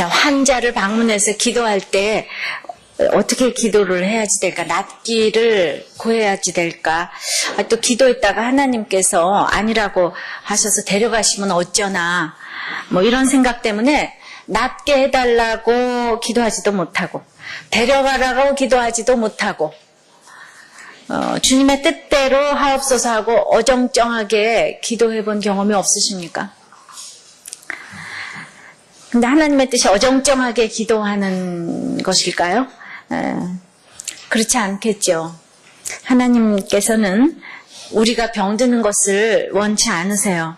자, 환자를 방문해서 기도할 때 어떻게 기도를 해야지 될까? 낫기를 구해야지 될까? 또 기도했다가 하나님께서 아니라고 하셔서 데려가시면 어쩌나 뭐 이런 생각 때문에 낫게 해달라고 기도하지도 못하고 데려가라고 기도하지도 못하고 주님의 뜻대로 하옵소서 하고 어정쩡하게 기도해 본 경험이 없으십니까? 근데 하나님의 뜻이 어정쩡하게 기도하는 것일까요? 그렇지 않겠죠. 하나님께서는 우리가 병드는 것을 원치 않으세요.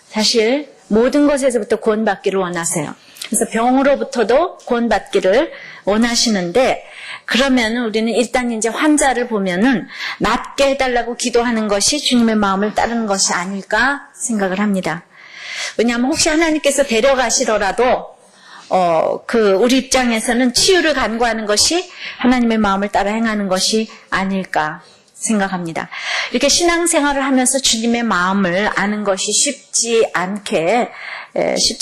사실 모든 것에서부터 구원받기를 원하세요. 그래서 병으로부터도 구원받기를 원하시는데, 그러면 우리는 일단 이제 환자를 보면은 낫게 해달라고 기도하는 것이 주님의 마음을 따르는 것이 아닐까 생각을 합니다. 왜냐하면 혹시 하나님께서 데려가시더라도 우리 입장에서는 치유를 간구하는 것이 하나님의 마음을 따라 행하는 것이 아닐까 생각합니다. 이렇게 신앙생활을 하면서 주님의 마음을 아는 것이 쉽지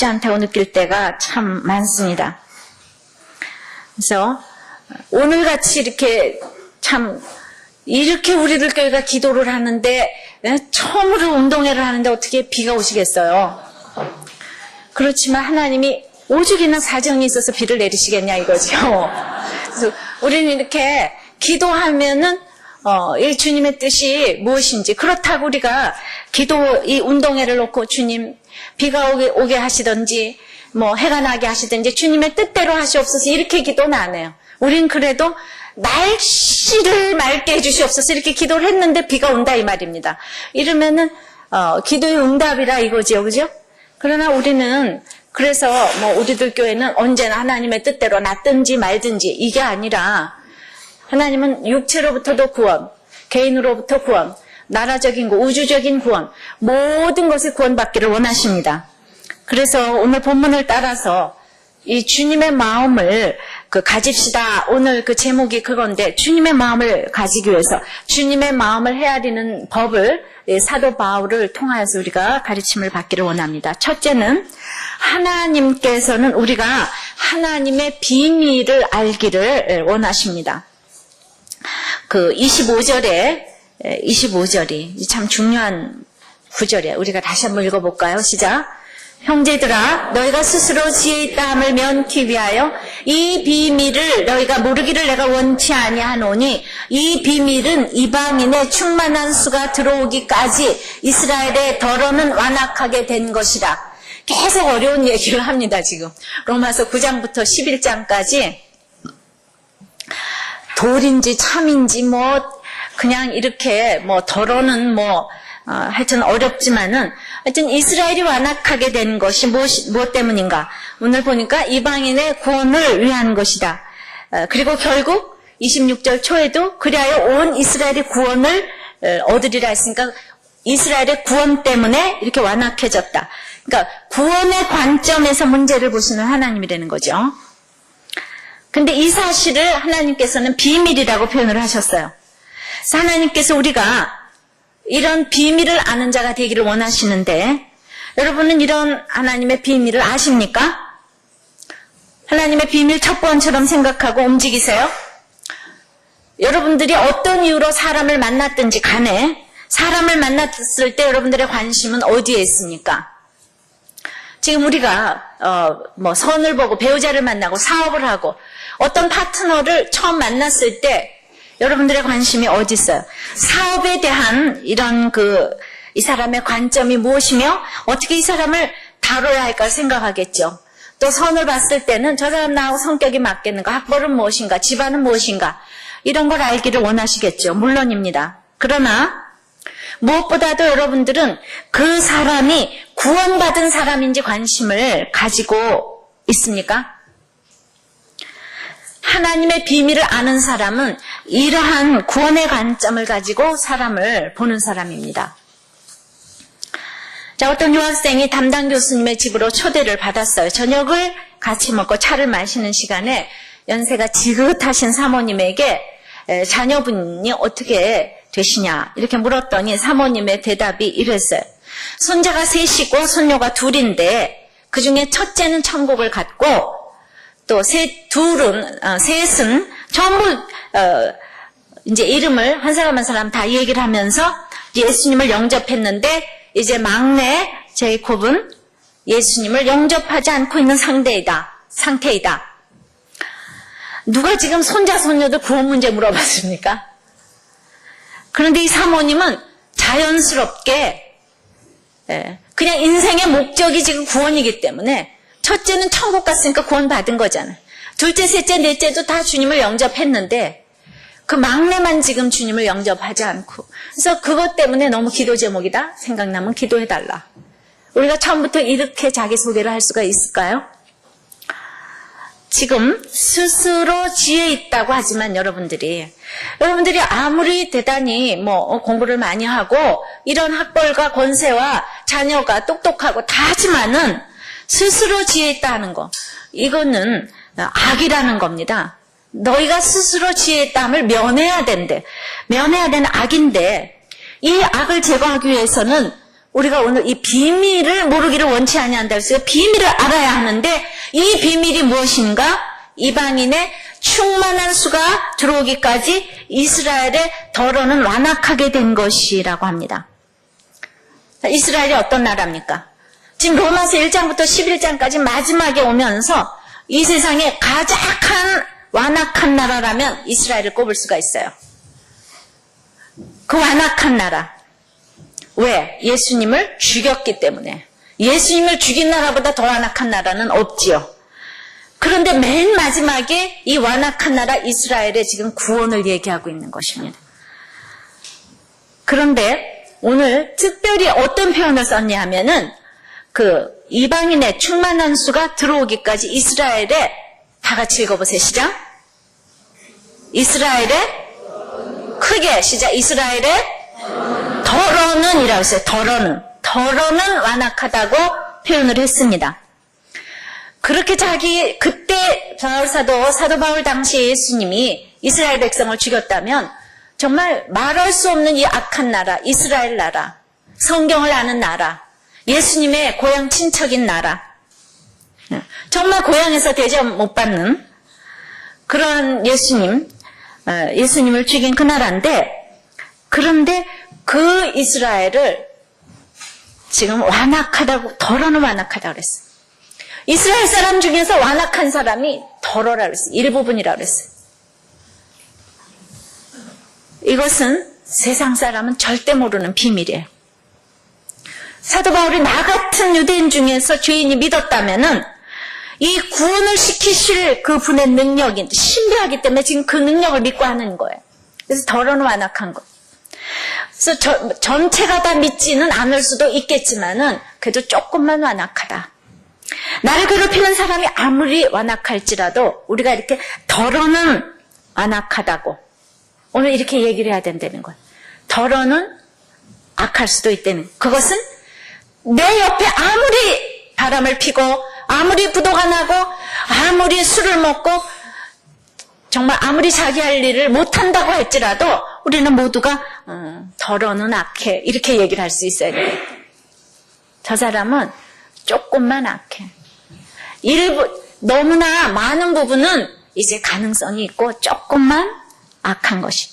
않다고 느낄 때가 참 많습니다. 그래서 오늘같이 이렇게 우리들 교회가 기도를 하는데, 처음으로 운동회를 하는데 어떻게 비가 오시겠어요? 그렇지만 하나님이 오죽이나 사정이 있어서 비를 내리시겠냐 이거죠. 그래서 우리는 이렇게 기도하면은 이 주님의 뜻이 무엇인지, 그렇다고 우리가 이 운동회를 놓고 주님 비가 오게 하시든지 뭐 해가 나게 하시든지 주님의 뜻대로 하시옵소서 이렇게 기도는 안 해요. 우린 그래도 날씨를 맑게 해주시옵소서 이렇게 기도를 했는데 비가 온다 이 말입니다. 이러면은 기도의 응답이라 이거지요, 그죠? 그러나 우리는 그래서 우리들 교회는 언제나 하나님의 뜻대로 낫든지 말든지 이게 아니라, 하나님은 육체로부터도 구원, 개인으로부터 구원, 나라적인 구원, 우주적인 구원, 모든 것을 구원받기를 원하십니다. 그래서 오늘 본문을 따라서 이 주님의 마음을 가집시다. 오늘 그 제목이 그건데, 주님의 마음을 가지기 위해서 주님의 마음을 헤아리는 법을 사도 바울을 통하여서 우리가 가르침을 받기를 원합니다. 첫째는 하나님께서는 우리가 하나님의 비밀을 알기를 원하십니다. 25절이 참 중요한 구절이에요. 우리가 다시 한번 읽어볼까요? 시작. 형제들아, 너희가 스스로 지혜 있다 함을 면키 위하여 이 비밀을 너희가 모르기를 내가 원치 아니하노니, 이 비밀은 이방인의 충만한 수가 들어오기까지 이스라엘의 덜어는 완악하게 된 것이라. 계속 어려운 얘기를 합니다. 지금 로마서 9장부터 11장까지 돌인지 참인지 그냥 이렇게 덜어는 하여튼 어렵지만은, 하여튼 이스라엘이 완악하게 된 것이 무엇 때문인가? 오늘 보니까 이방인의 구원을 위한 것이다. 그리고 결국 26절 초에도 그리하여 온 이스라엘이 구원을 얻으리라 했으니까 이스라엘의 구원 때문에 이렇게 완악해졌다. 그러니까 구원의 관점에서 문제를 보시는 하나님이라는 거죠. 근데 이 사실을 하나님께서는 비밀이라고 표현을 하셨어요. 그래서 하나님께서 우리가 이런 비밀을 아는 자가 되기를 원하시는데, 여러분은 이런 하나님의 비밀을 아십니까? 하나님의 비밀 첩보원처럼 생각하고 움직이세요? 여러분들이 어떤 이유로 사람을 만났든지 간에 사람을 만났을 때 여러분들의 관심은 어디에 있습니까? 지금 우리가 선을 보고 배우자를 만나고 사업을 하고 어떤 파트너를 처음 만났을 때 여러분들의 관심이 어디 있어요? 사업에 대한 이런 이 사람의 관점이 무엇이며 어떻게 이 사람을 다뤄야 할까 생각하겠죠. 또 선을 봤을 때는 저 사람 나하고 성격이 맞겠는가, 학벌은 무엇인가, 집안은 무엇인가, 이런 걸 알기를 원하시겠죠. 물론입니다. 그러나 무엇보다도 여러분들은 그 사람이 구원받은 사람인지 관심을 가지고 있습니까? 하나님의 비밀을 아는 사람은 이러한 구원의 관점을 가지고 사람을 보는 사람입니다. 자, 어떤 유학생이 담당 교수님의 집으로 초대를 받았어요. 저녁을 같이 먹고 차를 마시는 시간에 연세가 지긋하신 사모님에게 자녀분이 어떻게 되시냐 이렇게 물었더니 사모님의 대답이 이랬어요. 손자가 셋이고 손녀가 둘인데 그중에 첫째는 천국을 갔고 또 셋은 전부 이제 이름을 한 사람 한 사람 다 얘기를 하면서 예수님을 영접했는데 이제 막내 제이콥은 예수님을 영접하지 않고 있는 상태이다. 누가 지금 손자 손녀들 구원 문제 물어봤습니까? 그런데 이 사모님은 자연스럽게 그냥 인생의 목적이 지금 구원이기 때문에 첫째는 천국 갔으니까 구원 받은 거잖아요. 둘째, 셋째, 넷째도 다 주님을 영접했는데 그 막내만 지금 주님을 영접하지 않고, 그래서 그것 때문에 너무 기도 제목이다 생각나면 기도해달라. 우리가 처음부터 이렇게 자기소개를 할 수가 있을까요? 지금 스스로 지혜 있다고 하지만 여러분들이 아무리 대단히 공부를 많이 하고 이런 학벌과 권세와 자녀가 똑똑하고 다 하지만은 스스로 지혜 있다 하는 거, 이거는 악이라는 겁니다. 너희가 스스로 지혜 있다함을 면해야 된대. 면해야 되는 악인데, 이 악을 제거하기 위해서는 우리가 오늘 이 비밀을 모르기를 원치 아니한다 그래서 비밀을 알아야 하는데, 이 비밀이 무엇인가? 이방인의 충만한 수가 들어오기까지 이스라엘의 덜어는 완악하게 된 것이라고 합니다. 이스라엘이 어떤 나라입니까? 지금 로마서 1장부터 11장까지 마지막에 오면서 이 세상에 가장 완악한 나라라면 이스라엘을 꼽을 수가 있어요. 그 완악한 나라. 왜? 예수님을 죽였기 때문에. 예수님을 죽인 나라보다 더 완악한 나라는 없지요. 그런데 맨 마지막에 이 완악한 나라 이스라엘의 지금 구원을 얘기하고 있는 것입니다. 그런데 오늘 특별히 어떤 표현을 썼냐 하면은 그 이방인의 충만한 수가 들어오기까지 이스라엘에, 다 같이 읽어보세요. 시작. 이스라엘에, 크게 시작. 이스라엘에 덜어는 이라고 했어요. 덜어는 완악하다고 표현을 했습니다. 그렇게 그때 사도 바울 당시 예수님이 이스라엘 백성을 죽였다면 정말 말할 수 없는 이 악한 나라, 이스라엘 나라, 성경을 아는 나라, 예수님의 고향 친척인 나라, 정말 고향에서 대접 못 받는 그런 예수님을 죽인 그 나라인데, 그런데 그 이스라엘을 지금 완악하다고, 덜어는 완악하다고 그랬어요. 이스라엘 사람 중에서 완악한 사람이 덜어라고 그랬어요. 일부분이라고 그랬어요. 이것은 세상 사람은 절대 모르는 비밀이에요. 사도 바울이 나 같은 유대인 중에서 죄인이 믿었다면은 이 구원을 시키실 그 분의 능력이 신비하기 때문에 지금 그 능력을 믿고 하는 거예요. 그래서 덜어는 완악한 거. 그래서 전체가 다 믿지는 않을 수도 있겠지만은 그래도 조금만 완악하다. 나를 괴롭히는 사람이 아무리 완악할지라도 우리가 이렇게 덜어는 완악하다고 오늘 이렇게 얘기를 해야 된다는 거예요. 덜어는 악할 수도 있다는, 그것은 내 옆에 아무리 바람을 피고 아무리 부도가 나고 아무리 술을 먹고 정말 아무리 자기 할 일을 못한다고 할지라도 우리는 모두가 덜어는 악해, 이렇게 얘기를 할 수 있어야 돼요. 저 사람은 조금만 악해. 너무나 많은 부분은 이제 가능성이 있고 조금만 악한 것이.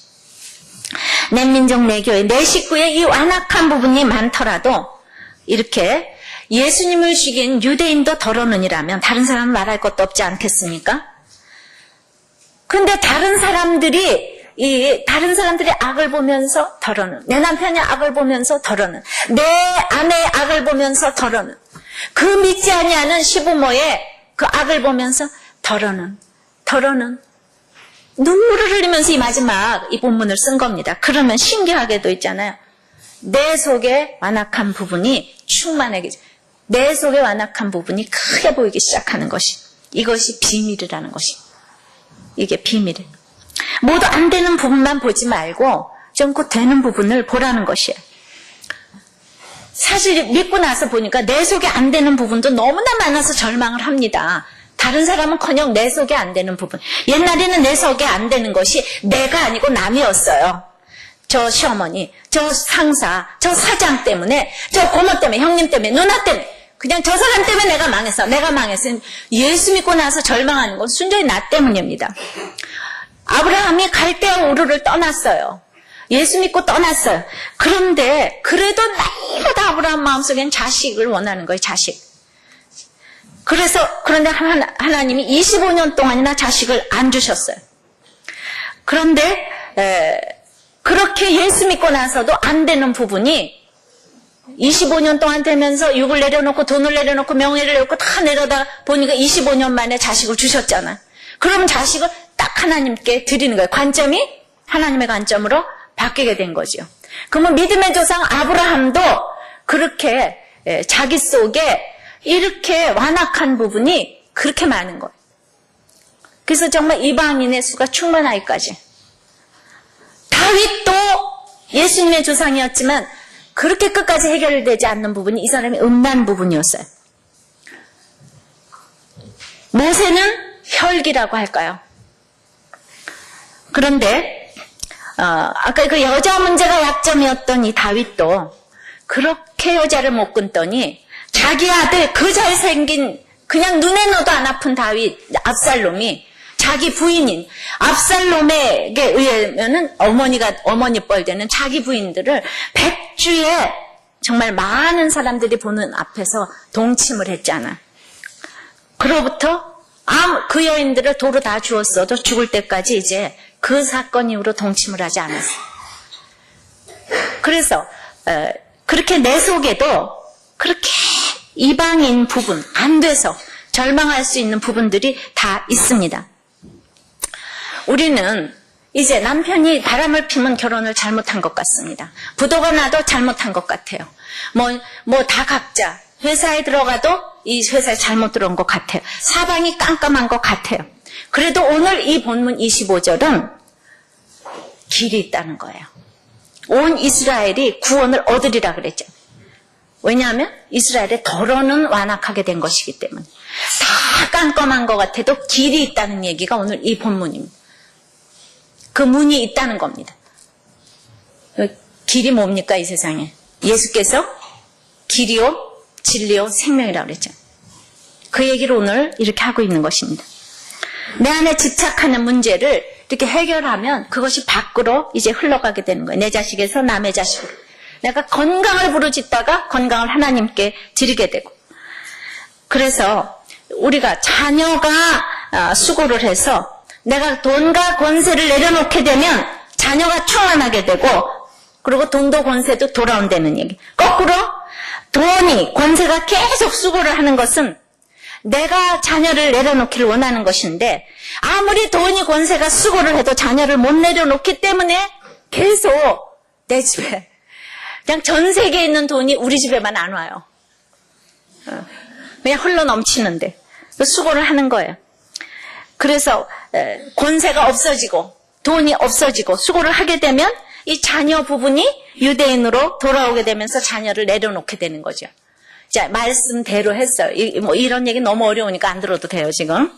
내 민족, 내 교회, 내 식구의 이 완악한 부분이 많더라도 이렇게 예수님을 죽인 유대인도 덜어는이라면 다른 사람은 말할 것도 없지 않겠습니까? 근데 다른 사람들이 악을 보면서 덜어는, 내 남편이 악을 보면서 덜어는, 내 아내의 악을 보면서 덜어는, 그 믿지 아니하는 시부모의 그 악을 보면서 덜어는 눈물을 흘리면서 이 마지막 이 본문을 쓴 겁니다. 그러면 신기하게도 있잖아요. 내 속에 완악한 부분이 충만하게, 내 속에 완악한 부분이 크게 보이기 시작하는 것이, 이것이 비밀이라는 것이. 이게 비밀이에요. 모두 안 되는 부분만 보지 말고 좀 곧 되는 부분을 보라는 것이에요. 사실 믿고 나서 보니까 내 속에 안 되는 부분도 너무나 많아서 절망을 합니다. 다른 사람은커녕 내 속에 안 되는 부분. 옛날에는 내 속에 안 되는 것이 내가 아니고 남이었어요. 저 시어머니, 저 상사, 저 사장 때문에, 저 고모 때문에, 형님 때문에, 누나 때문에 그냥 저 사람 때문에 내가 망했어. 내가 망했어. 예수 믿고 나서 절망하는 건 순전히 나 때문입니다. 아브라함이 갈대아 우르를 떠났어요. 예수 믿고 떠났어요. 그런데 그래도 날마다 아브라함 마음속엔 자식을 원하는 거예요. 자식. 그런데 하나님이 25년 동안이나 자식을 안 주셨어요. 그런데 그렇게 예수 믿고 나서도 안 되는 부분이 25년 동안 되면서 육을 내려놓고 돈을 내려놓고 명예를 내려놓고 다 내려다 보니까 25년 만에 자식을 주셨잖아. 그러면 자식을 딱 하나님께 드리는 거예요. 관점이 하나님의 관점으로 바뀌게 된 거죠. 그러면 믿음의 조상 아브라함도 그렇게 자기 속에 이렇게 완악한 부분이 그렇게 많은 거예요. 그래서 정말 이방인의 수가 충만하기까지. 다윗도 예수님의 조상이었지만 그렇게 끝까지 해결되지 않는 부분이 이 사람의 음란 부분이었어요. 모세는 혈기라고 할까요? 그런데 아까 그 여자 문제가 약점이었던 이 다윗도 그렇게 여자를 못 끊더니 자기 아들 그 잘생긴 그냥 눈에 넣어도 안 아픈 다윗 압살롬이 자기 부인인 압살롬에게 의하면은 어머니 뻘되는 자기 부인들을 백주에 정말 많은 사람들이 보는 앞에서 동침을 했잖아. 그로부터 그 여인들을 도로 다 주었어도 죽을 때까지 이제 그 사건 이후로 동침을 하지 않았어. 그래서 그렇게 내 속에도 그렇게 이방인 부분 안 돼서 절망할 수 있는 부분들이 다 있습니다. 우리는 이제 남편이 바람을 피면 결혼을 잘못한 것 같습니다. 부도가 나도 잘못한 것 같아요. 뭐 다 각자 회사에 들어가도 이 회사에 잘못 들어온 것 같아요. 사방이 깜깜한 것 같아요. 그래도 오늘 이 본문 25절은 길이 있다는 거예요. 온 이스라엘이 구원을 얻으리라 그랬죠. 왜냐하면 이스라엘의 더러는 완악하게 된 것이기 때문에 다 깜깜한 것 같아도 길이 있다는 얘기가 오늘 이 본문입니다. 그 문이 있다는 겁니다. 길이 뭡니까 이 세상에? 예수께서 길이요 진리요 생명이라고 그랬죠. 그 얘기를 오늘 이렇게 하고 있는 것입니다. 내 안에 집착하는 문제를 이렇게 해결하면 그것이 밖으로 이제 흘러가게 되는 거예요. 내 자식에서 남의 자식으로. 내가 건강을 부르짖다가 건강을 하나님께 드리게 되고. 그래서 우리가 자녀가 수고를 해서 내가 돈과 권세를 내려놓게 되면 자녀가 충만하게 되고 그리고 돈도 권세도 돌아온다는 얘기. 거꾸로 돈이 권세가 계속 수고를 하는 것은 내가 자녀를 내려놓기를 원하는 것인데 아무리 돈이 권세가 수고를 해도 자녀를 못 내려놓기 때문에 계속 내 집에 그냥 전 세계에 있는 돈이 우리 집에만 안 와요. 그냥 흘러 넘치는데 수고를 하는 거예요. 그래서 권세가 없어지고 돈이 없어지고 수고를 하게 되면 이 자녀 부분이 유대인으로 돌아오게 되면서 자녀를 내려놓게 되는 거죠. 자, 말씀대로 했어요. 이런 얘기 너무 어려우니까 안 들어도 돼요, 지금.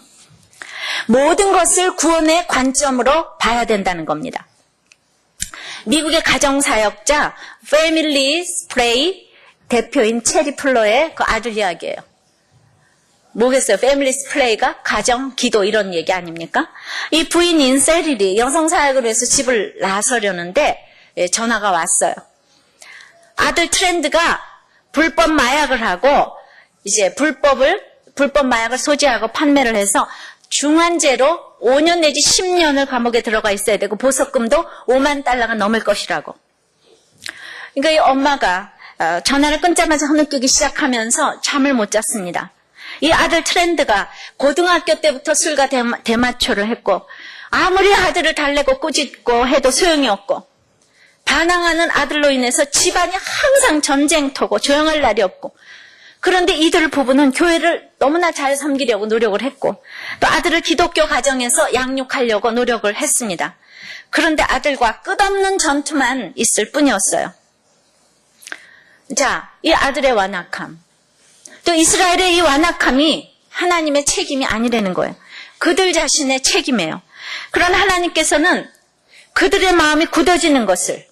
모든 것을 구원의 관점으로 봐야 된다는 겁니다. 미국의 가정사역자 패밀리 스프레이 대표인 체리 플러의 그 아들 이야기예요. 뭐겠어요? 패밀리 스프레이가 가정, 기도 이런 얘기 아닙니까? 이 부인인 세릴이 여성사역을 위해서 집을 나서려는데 전화가 왔어요. 아들 트렌드가 불법 마약을 하고 이제 불법 마약을 소지하고 판매를 해서 중환죄로 5년 내지 10년을 감옥에 들어가 있어야 되고 보석금도 5만 달러가 넘을 것이라고. 그러니까 이 엄마가 전화를 끊자마자 흐느끼기 시작하면서 잠을 못 잤습니다. 이 아들 트렌드가 고등학교 때부터 술과 대마초를 했고 아무리 아들을 달래고 꾸짖고 해도 소용이 없고 반항하는 아들로 인해서 집안이 항상 전쟁터고 조용할 날이 없고 그런데 이들 부부는 교회를 너무나 잘 섬기려고 노력을 했고 또 아들을 기독교 가정에서 양육하려고 노력을 했습니다. 그런데 아들과 끝없는 전투만 있을 뿐이었어요. 자, 이 아들의 완악함 또 이스라엘의 이 완악함이 하나님의 책임이 아니라는 거예요. 그들 자신의 책임이에요. 그러나 하나님께서는 그들의 마음이 굳어지는 것을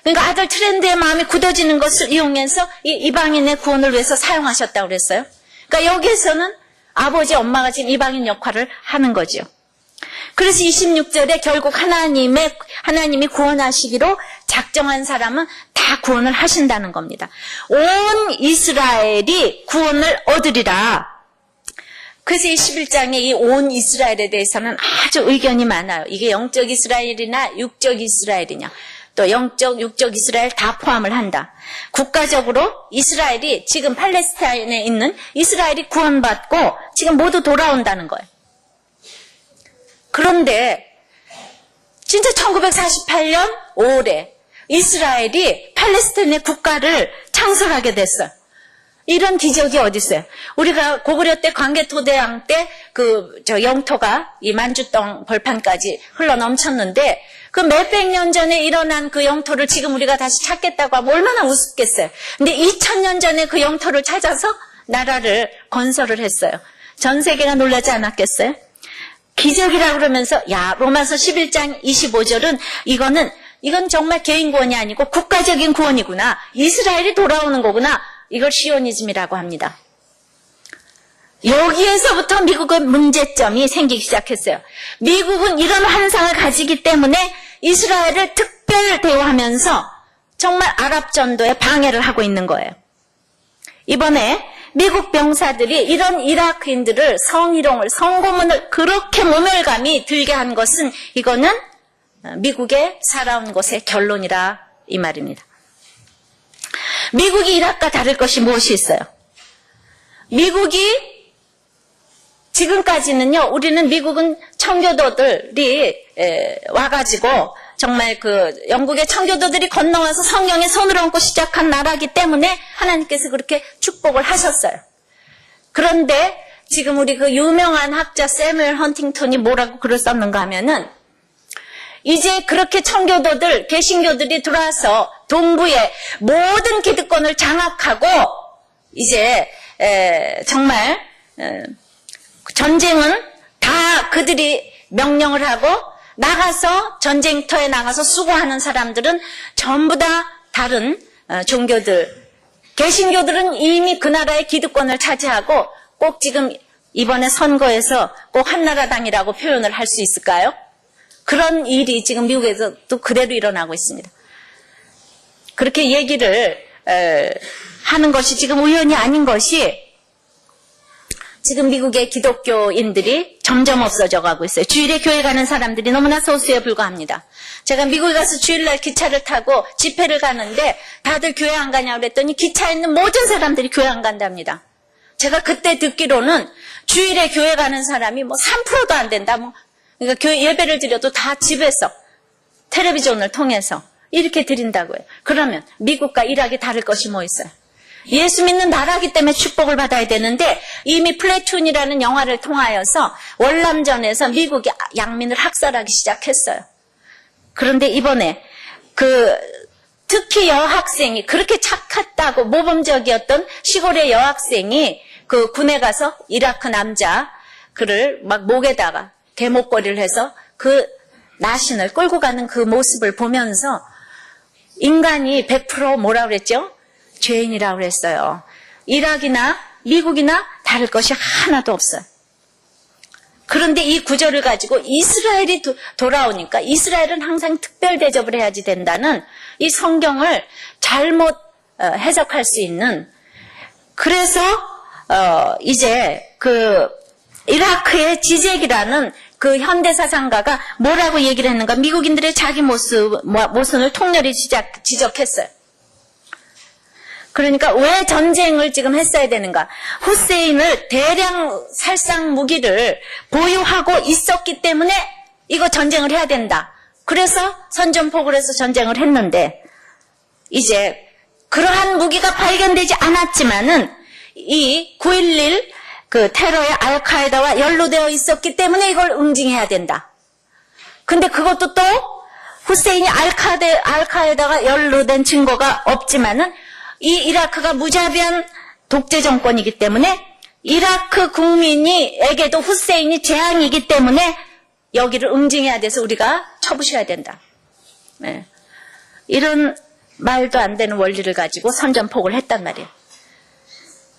그러니까 아들 트렌드의 마음이 굳어지는 것을 이용해서 이 이방인의 구원을 위해서 사용하셨다고 그랬어요. 그러니까 여기에서는 아버지, 엄마가 지금 이방인 역할을 하는 거죠. 그래서 26절에 결국 하나님이 구원하시기로 작정한 사람은 다 구원을 하신다는 겁니다. 온 이스라엘이 구원을 얻으리라. 그래서 이 11장에 이 온 이스라엘에 대해서는 아주 의견이 많아요. 이게 영적 이스라엘이나 육적 이스라엘이냐. 또 영적, 육적 이스라엘 다 포함을 한다. 국가적으로 이스라엘이 지금 팔레스타인에 있는 이스라엘이 구원받고 지금 모두 돌아온다는 거예요. 그런데 진짜 1948년 5월에 이스라엘이 팔레스타인의 국가를 창설하게 됐어요. 이런 기적이 어디 있어요? 우리가 고구려 때 광개토대왕 때 영토가 이 만주땅 벌판까지 흘러 넘쳤는데 그 몇백 년 전에 일어난 그 영토를 지금 우리가 다시 찾겠다고 하면 얼마나 우습겠어요. 근데 2000년 전에 그 영토를 찾아서 나라를 건설을 했어요. 전 세계가 놀라지 않았겠어요? 기적이라고 그러면서 로마서 11장 25절은 이건 정말 개인 구원이 아니고 국가적인 구원이구나. 이스라엘이 돌아오는 거구나. 이걸 시오니즘이라고 합니다. 여기에서부터 미국의 문제점이 생기기 시작했어요. 미국은 이런 환상을 가지기 때문에 이스라엘을 특별 대우하면서 정말 아랍 전도에 방해를 하고 있는 거예요. 이번에 미국 병사들이 이런 이라크인들을 성희롱을, 성고문을 그렇게 모멸감이 들게 한 것은 이거는 미국의 살아온 것의 결론이라 이 말입니다. 미국이 이라크와 다를 것이 무엇이 있어요? 미국이 지금까지는요, 우리는 미국은 청교도들이 와가지고 정말 영국의 청교도들이 건너와서 성경에 손을 얹고 시작한 나라이기 때문에 하나님께서 그렇게 축복을 하셨어요. 그런데 지금 우리 유명한 학자 세뮤얼 헌팅턴이 뭐라고 글을 썼는가 하면은 이제 그렇게 청교도들, 개신교들이 들어와서 동부의 모든 기득권을 장악하고 이제 정말 전쟁은 다 그들이 명령을 하고 나가서 전쟁터에 나가서 수고하는 사람들은 전부 다 다른 종교들, 개신교들은 이미 그 나라의 기득권을 차지하고 꼭 지금 이번에 선거에서 꼭 한나라당이라고 표현을 할 수 있을까요? 그런 일이 지금 미국에서도 그대로 일어나고 있습니다. 그렇게 얘기를 하는 것이 지금 우연이 아닌 것이 지금 미국의 기독교인들이 점점 없어져 가고 있어요. 주일에 교회 가는 사람들이 너무나 소수에 불과합니다. 제가 미국에 가서 주일날 기차를 타고 집회를 가는데 다들 교회 안 가냐고 그랬더니 기차에 있는 모든 사람들이 교회 안 간답니다. 제가 그때 듣기로는 주일에 교회 가는 사람이 3%도 안 된다. 그러니까 교회 예배를 드려도 다 집에서 텔레비전을 통해서 이렇게 드린다고요. 그러면 미국과 이락이 다를 것이 뭐 있어요? 예수 믿는 나라기 때문에 축복을 받아야 되는데 이미 플래툰이라는 영화를 통하여서 월남전에서 미국이 양민을 학살하기 시작했어요. 그런데 이번에 특히 여학생이 그렇게 착했다고 모범적이었던 시골의 여학생이 군에 가서 이라크 남자 그를 막 목에다가 대목걸이를 해서 그 나신을 끌고 가는 그 모습을 보면서 인간이 100% 뭐라 그랬죠? 죄인이라고 그랬어요. 이락이나 미국이나 다를 것이 하나도 없어요. 그런데 이 구절을 가지고 이스라엘이 돌아오니까 이스라엘은 항상 특별 대접을 해야지 된다는 이 성경을 잘못 해석할 수 있는, 그래서 이제 이라크의 지젝이라는 현대사상가가 뭐라고 얘기를 했는가? 미국인들의 자기 모순을 통렬히 지적했어요. 그러니까 왜 전쟁을 지금 했어야 되는가? 후세인을 대량 살상 무기를 보유하고 있었기 때문에 이거 전쟁을 해야 된다. 그래서 선전포고를 해서 전쟁을 했는데 이제 그러한 무기가 발견되지 않았지만은 이 9.11 테러의 알카에다와 연루되어 있었기 때문에 이걸 응징해야 된다. 근데 그것도 또 후세인이 알카에다가 연루된 증거가 없지만은 이 이라크가 무자비한 독재 정권이기 때문에 이라크 국민에게도 후세인이 재앙이기 때문에 여기를 응징해야 돼서 우리가 쳐부셔야 된다. 네. 이런 말도 안 되는 원리를 가지고 선전포고를 했단 말이에요.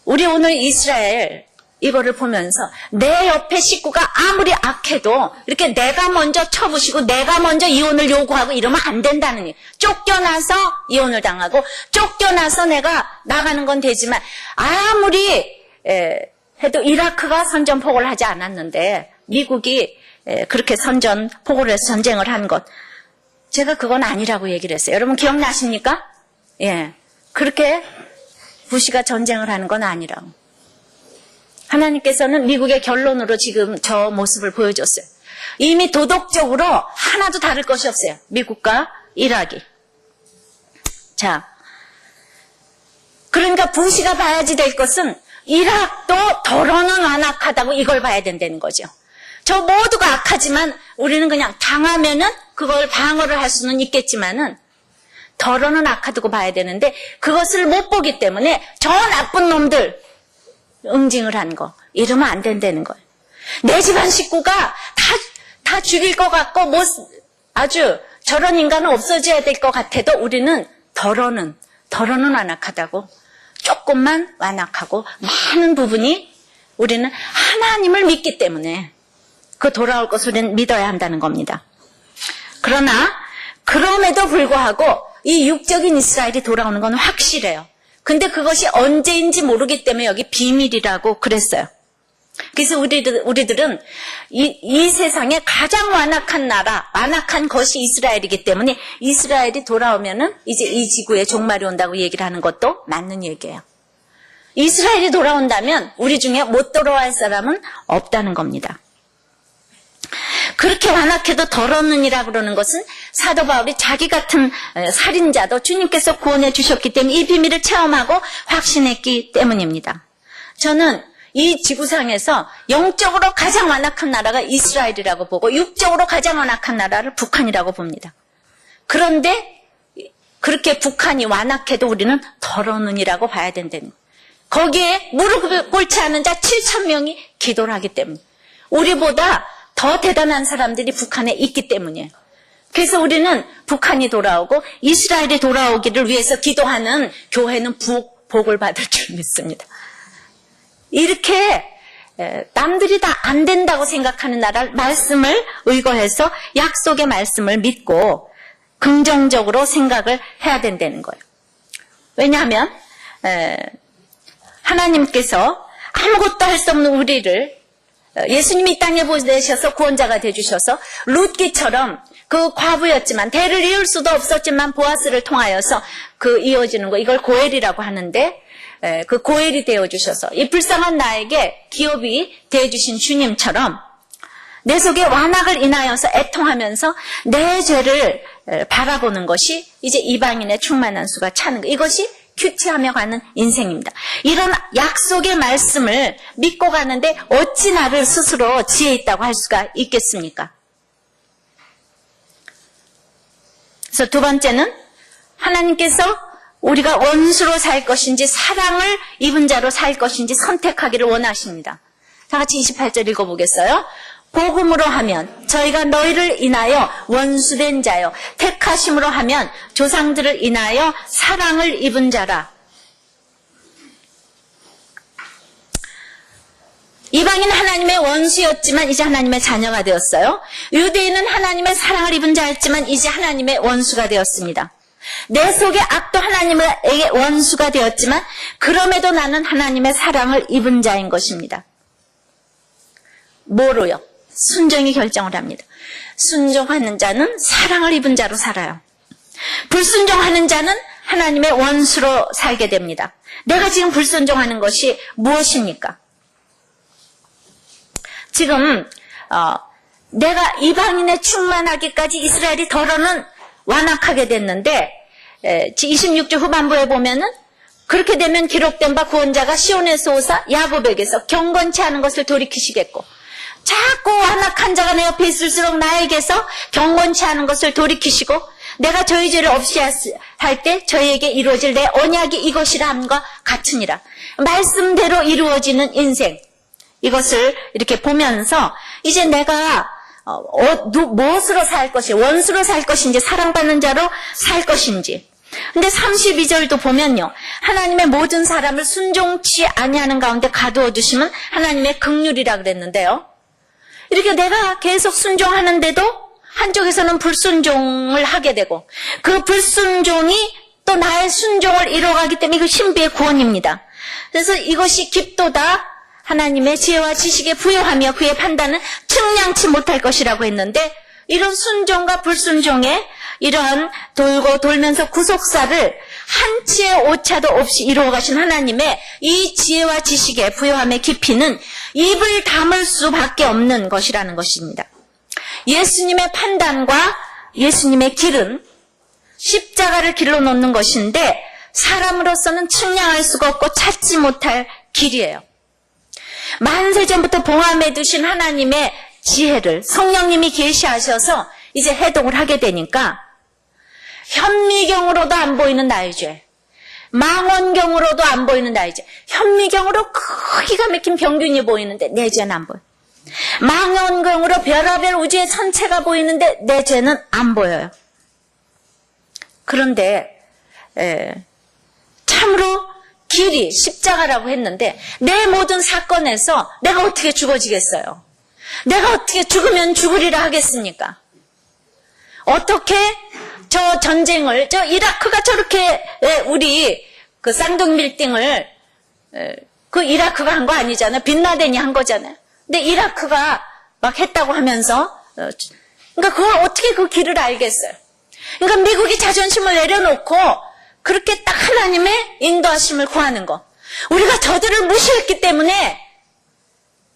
우리 오늘 이스라엘 이거를 보면서 내 옆에 식구가 아무리 악해도 이렇게 내가 먼저 쳐부시고 내가 먼저 이혼을 요구하고 이러면 안 된다는 일. 쫓겨나서 이혼을 당하고 쫓겨나서 내가 나가는 건 되지만 아무리 해도 이라크가 선전포고를 하지 않았는데 미국이 그렇게 선전포고를 해서 전쟁을 한 것. 제가 그건 아니라고 얘기를 했어요. 여러분 기억나십니까? 예. 그렇게 부시가 전쟁을 하는 건 아니라고. 하나님께서는 미국의 결론으로 지금 저 모습을 보여줬어요. 이미 도덕적으로 하나도 다를 것이 없어요. 미국과 이라크. 자, 그러니까 부시가 봐야지 될 것은 이라크도 더러는 완악하다고 이걸 봐야 된다는 거죠. 저 모두가 악하지만 우리는 그냥 당하면은 그걸 방어를 할 수는 있겠지만은 더러는 악하다고 봐야 되는데 그것을 못 보기 때문에 저 나쁜 놈들 응징을 한 거. 이러면 안 된다는 거예요. 내 집안 식구가 다 죽일 것 같고 아주 저런 인간은 없어져야 될 것 같아도 우리는 더러는 완악하다고 조금만 완악하고 많은 부분이 우리는 하나님을 믿기 때문에 그 돌아올 것을 우리는 믿어야 한다는 겁니다. 그러나 그럼에도 불구하고 이 육적인 이스라엘이 돌아오는 건 확실해요. 근데 그것이 언제인지 모르기 때문에 여기 비밀이라고 그랬어요. 그래서 우리들은 이 세상에 가장 완악한 나라, 완악한 것이 이스라엘이기 때문에 이스라엘이 돌아오면은 이제 이 지구에 종말이 온다고 얘기를 하는 것도 맞는 얘기예요. 이스라엘이 돌아온다면 우리 중에 못 돌아갈 사람은 없다는 겁니다. 그렇게 완악해도 더러는이라 그러는 것은 사도 바울이 자기 같은 살인자도 주님께서 구원해 주셨기 때문에 이 비밀을 체험하고 확신했기 때문입니다. 저는 이 지구상에서 영적으로 가장 완악한 나라가 이스라엘이라고 보고 육적으로 가장 완악한 나라를 북한이라고 봅니다. 그런데 그렇게 북한이 완악해도 우리는 더러는이라고 봐야 된다는 거예요. 거기에 무릎을 꿇지 않은 자 7,000명이 기도를 하기 때문에 우리보다 더 대단한 사람들이 북한에 있기 때문이에요. 그래서 우리는 북한이 돌아오고 이스라엘이 돌아오기를 위해서 기도하는 교회는 복을 받을 줄 믿습니다. 이렇게 남들이 다 안 된다고 생각하는 나라 말씀을 의거해서 약속의 말씀을 믿고 긍정적으로 생각을 해야 된다는 거예요. 왜냐하면 하나님께서 아무것도 할 수 없는 우리를 예수님이 이 땅에 보내셔서 구원자가 되주셔서 룻기처럼 그 과부였지만 대를 이을 수도 없었지만 보아스를 통하여서 그 이어지는 거 이걸 고엘이라고 하는데 그 고엘이 되어주셔서 이 불쌍한 나에게 기업이 되어주신 주님처럼 내 속에 완악을 인하여서 애통하면서 내 죄를 바라보는 것이 이제 이방인의 충만한 수가 차는 거 이것이 큐티하며 가는 인생입니다. 이런 약속의 말씀을 믿고 가는데 어찌 나를 스스로 지혜 있다고 할 수가 있겠습니까? 그래서 두 번째는 하나님께서 우리가 원수로 살 것인지 사랑을 입은 자로 살 것인지 선택하기를 원하십니다. 다 같이 28절 읽어보겠어요? 복음으로 하면 저희가 너희를 인하여 원수된 자요 택하심으로 하면 조상들을 인하여 사랑을 입은 자라. 이방인 하나님의 원수였지만 이제 하나님의 자녀가 되었어요. 유대인은 하나님의 사랑을 입은 자였지만 이제 하나님의 원수가 되었습니다. 내 속의 악도 하나님에게 원수가 되었지만 그럼에도 나는 하나님의 사랑을 입은 자인 것입니다. 뭐로요? 순종이 결정을 합니다. 순종하는 자는 사랑을 입은 자로 살아요. 불순종하는 자는 하나님의 원수로 살게 됩니다. 내가 지금 불순종하는 것이 무엇입니까? 지금 내가 이방인에 충만하기까지 이스라엘이 더러는 완악하게 됐는데 26절 후반부에 보면은 그렇게 되면 기록된 바 구원자가 시온에서 오사 야곱에게서 경건치 않은 것을 돌이키시겠고 자꾸 완악한 자가 내 옆에 있을수록 나에게서 경건치 않은 것을 돌이키시고 내가 저희 죄를 없이 할 때 저희에게 이루어질 내 언약이 이것이라 함과 같으니라. 말씀대로 이루어지는 인생. 이것을 이렇게 보면서 이제 내가 무엇으로 살 것인지 원수로 살 것인지 사랑받는 자로 살 것인지 근데 32절도 보면요. 하나님의 모든 사람을 순종치 아니하는 가운데 가두어 두시면 하나님의 긍휼이라 그랬는데요. 이렇게 내가 계속 순종하는데도 한쪽에서는 불순종을 하게 되고 그 불순종이 또 나의 순종을 이뤄가기 때문에 이거 신비의 구원입니다. 그래서 이것이 깊도다 하나님의 지혜와 지식에 부여하며 그의 판단은 측량치 못할 것이라고 했는데 이런 순종과 불순종의 이러한 돌고 돌면서 구속사를 한치의 오차도 없이 이루어 가신 하나님의 이 지혜와 지식의 부여함의 깊이는 입을 다물 수밖에 없는 것이라는 것입니다. 예수님의 판단과 예수님의 길은 십자가를 길로 놓는 것인데 사람으로서는 측량할 수가 없고 찾지 못할 길이에요. 만세전부터 봉함해 두신 하나님의 지혜를 성령님이 계시하셔서 이제 해독을 하게 되니까 현미경으로도 안 보이는 나의 죄, 망원경으로도 안 보이는 나의 죄, 현미경으로 크기가 막힌 병균이 보이는데 내 죄는 안 보여. 망원경으로 별하별 우주의 천체가 보이는데 내 죄는 안 보여요. 그런데 참으로 길이 십자가라고 했는데 내 모든 사건에서 내가 어떻게 죽어지겠어요? 내가 어떻게 죽으면 죽으리라 하겠습니까? 어떻게 저 전쟁을, 저 이라크가 저렇게 우리 그 쌍둥이 빌딩을 그 이라크가 한 거 아니잖아요. 빈라덴이 한 거잖아요. 근데 이라크가 막 했다고 하면서 그러니까 그걸 어떻게 그 길을 알겠어요? 그러니까 미국이 자존심을 내려놓고 그렇게 딱 하나님의 인도하심을 구하는 거. 우리가 저들을 무시했기 때문에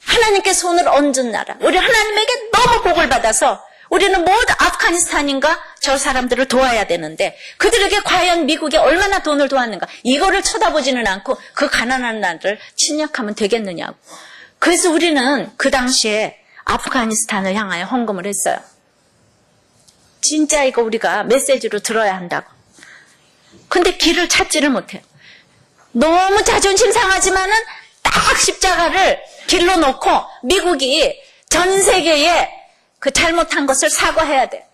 하나님께 손을 얹은 나라. 우리 하나님에게 너무 복을 받아서 우리는 모두 아프가니스탄인가 저 사람들을 도와야 되는데 그들에게 과연 미국이 얼마나 돈을 도왔는가. 이거를 쳐다보지는 않고 그 가난한 나라를 침략하면 되겠느냐고. 그래서 우리는 그 당시에 아프가니스탄을 향하여 헌금을 했어요. 진짜 이거 우리가 메시지로 들어야 한다고. 근데 길을 찾지를 못해요. 너무 자존심 상하지만은 딱 십자가를 길로 놓고 미국이 전 세계에 그 잘못한 것을 사과해야 돼.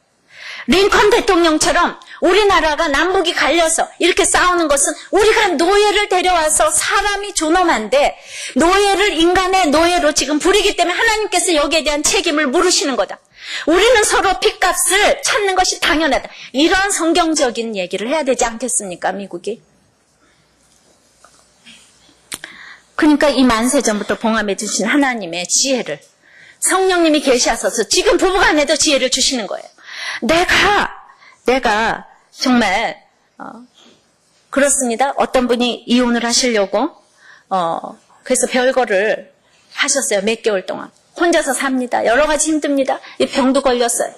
링컨 대통령처럼 우리나라가 남북이 갈려서 이렇게 싸우는 것은 우리가 노예를 데려와서 사람이 존엄한데 노예를 인간의 노예로 지금 부리기 때문에 하나님께서 여기에 대한 책임을 물으시는 거다. 우리는 서로 핏값을 찾는 것이 당연하다. 이런 성경적인 얘기를 해야 되지 않겠습니까, 미국이? 그러니까 이 만세전부터 봉함해 주신 하나님의 지혜를 성령님이 계시하셔서 지금 부부간에도 지혜를 주시는 거예요. 내가 정말 그렇습니다. 어떤 분이 이혼을 하시려고 그래서 별거를 하셨어요. 몇 개월 동안. 혼자서 삽니다. 여러 가지 힘듭니다. 병도 걸렸어요.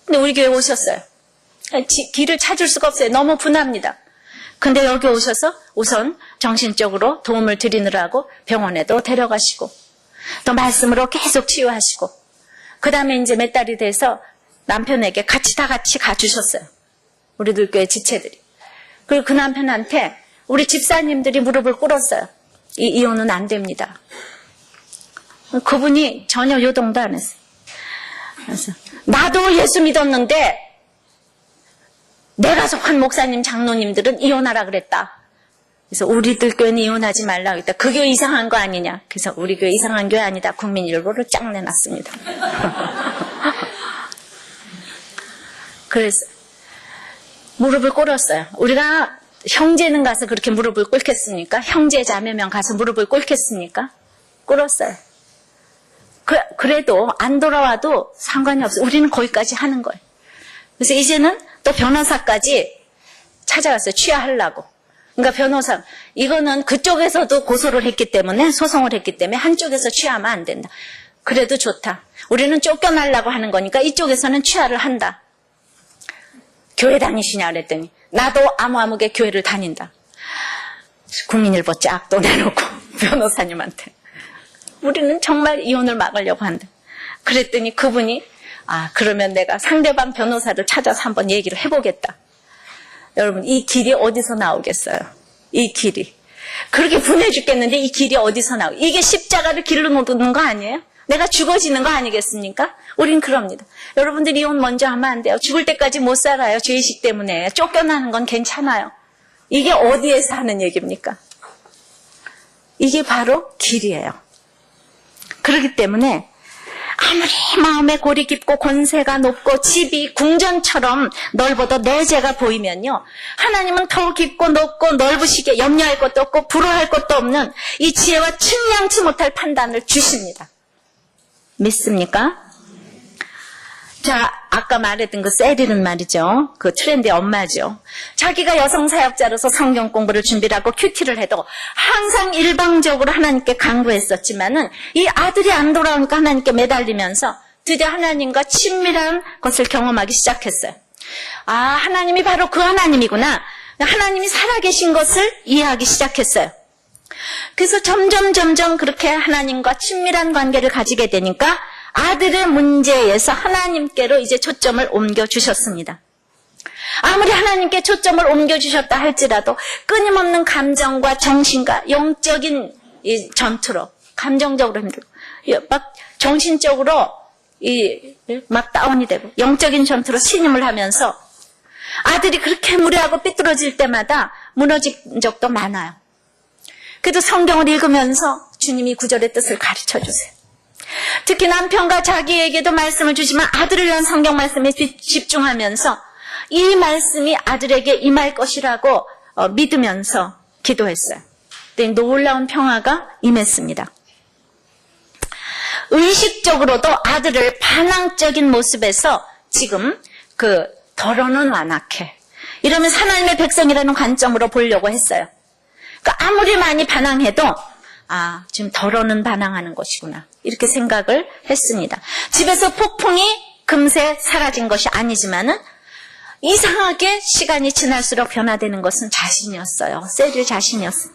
근데 우리 교회 오셨어요. 길을 찾을 수가 없어요. 너무 분합니다. 근데 여기 오셔서 우선 정신적으로 도움을 드리느라고 병원에도 데려가시고 또 말씀으로 계속 치유하시고 그 다음에 이제 몇 달이 돼서 남편에게 다 같이 가주셨어요. 우리들 교회 지체들이. 그리고 그 남편한테 우리 집사님들이 무릎을 꿇었어요. 이혼은 안 됩니다. 그분이 전혀 요동도 안 했어요. 그래서 나도 예수 믿었는데 내가 속한 목사님 장로님들은 이혼하라 그랬다. 그래서 우리들 교회는 이혼하지 말라고 했다. 그 교회 이상한 거 아니냐. 그래서 우리 교회 이상한 교회 아니다. 국민일보를 쫙 내놨습니다. 그래서 무릎을 ቁ렀어요. 우리가 형제는 가서 그렇게 무릎을 꿇겠습니까? 형제 자매면 가서 무릎을 꿇겠습니까? 꿇었어요. 그래도 안 돌아와도 상관이 없어요. 우리는 거기까지 하는 거예요. 그래서 이제는 또 변호사까지 찾아갔어요. 취하하려고. 그러니까 변호사, 이거는 그쪽에서도 고소를 했기 때문에, 소송을 했기 때문에 한쪽에서 취하면 안 된다. 그래도 좋다. 우리는 쫓겨나려고 하는 거니까 이쪽에서는 취하를 한다. 교회 다니시냐 그랬더니 나도 아무개 교회를 다닌다. 국민일보 쫙 또 내놓고 변호사님한테 우리는 정말 이혼을 막으려고 한다. 그랬더니 그분이 그러면 내가 상대방 변호사를 찾아서 한번 얘기를 해보겠다. 여러분, 이 길이 어디서 나오겠어요? 이 길이. 그렇게 분해 죽겠는데 이 길이 어디서 나오고. 이게 십자가를 길로 놓는 거 아니에요? 내가 죽어지는 거 아니겠습니까? 우린 그럽니다. 여러분들 이혼 먼저 하면 안 돼요. 죽을 때까지 못 살아요. 죄의식 때문에. 쫓겨나는 건 괜찮아요. 이게 어디에서 하는 얘기입니까? 이게 바로 길이에요. 그렇기 때문에 아무리 마음에 골이 깊고 권세가 높고 집이 궁전처럼 넓어도 내 죄가 보이면요, 하나님은 더 깊고 높고 넓으시게 염려할 것도 없고 부러워할 것도 없는 이 지혜와 측량치 못할 판단을 주십니다. 믿습니까? 자, 아까 말했던 그 세릴은 말이죠. 그 트렌드의 엄마죠. 자기가 여성 사역자로서 성경 공부를 준비를 하고 큐티를 해도 항상 일방적으로 하나님께 간구했었지만은 이 아들이 안 돌아오니까 하나님께 매달리면서 드디어 하나님과 친밀한 것을 경험하기 시작했어요. 아, 하나님이 바로 그 하나님이구나. 하나님이 살아계신 것을 이해하기 시작했어요. 그래서 점점 그렇게 하나님과 친밀한 관계를 가지게 되니까 아들의 문제에서 하나님께로 이제 초점을 옮겨주셨습니다. 아무리 하나님께 초점을 옮겨주셨다 할지라도 끊임없는 감정과 정신과 영적인 이 전투로, 감정적으로 힘들고, 막 정신적으로 막 다운이 되고, 영적인 전투로 신임을 하면서 아들이 그렇게 무례하고 삐뚤어질 때마다 무너진 적도 많아요. 그래도 성경을 읽으면서 주님이 구절의 뜻을 가르쳐 주세요. 특히 남편과 자기에게도 말씀을 주지만 아들을 위한 성경 말씀에 집중하면서 이 말씀이 아들에게 임할 것이라고 믿으면서 기도했어요. 그때 놀라운 평화가 임했습니다. 의식적으로도 아들을 반항적인 모습에서 지금 더러는 완악해. 이러면서 하나님의 백성이라는 관점으로 보려고 했어요. 그러니까 아무리 많이 반항해도 지금 더러는 반항하는 것이구나. 이렇게 생각을 했습니다. 집에서 폭풍이 금세 사라진 것이 아니지만은 이상하게 시간이 지날수록 변화되는 것은 자신이었어요. 세릴 자신이었어요.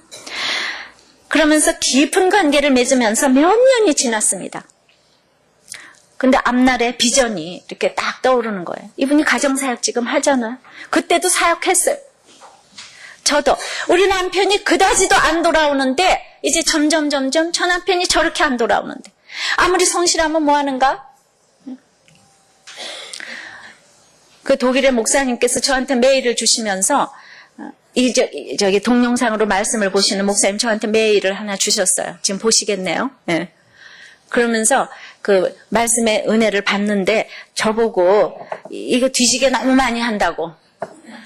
그러면서 깊은 관계를 맺으면서 몇 년이 지났습니다. 근데 앞날에 비전이 이렇게 딱 떠오르는 거예요. 이분이 가정사역 지금 하잖아요. 그때도 사역했어요. 저도 우리 남편이 그다지도 안 돌아오는데 이제 점점 저 남편이 저렇게 안 돌아오는데 아무리 성실하면 뭐 하는가? 그 독일의 목사님께서 저한테 메일을 주시면서 저기 동영상으로 말씀을 보시는 목사님 저한테 메일을 하나 주셨어요. 지금 보시겠네요. 네. 그러면서 그 말씀의 은혜를 받는데 저보고 이거 뒤지게 너무 많이 한다고.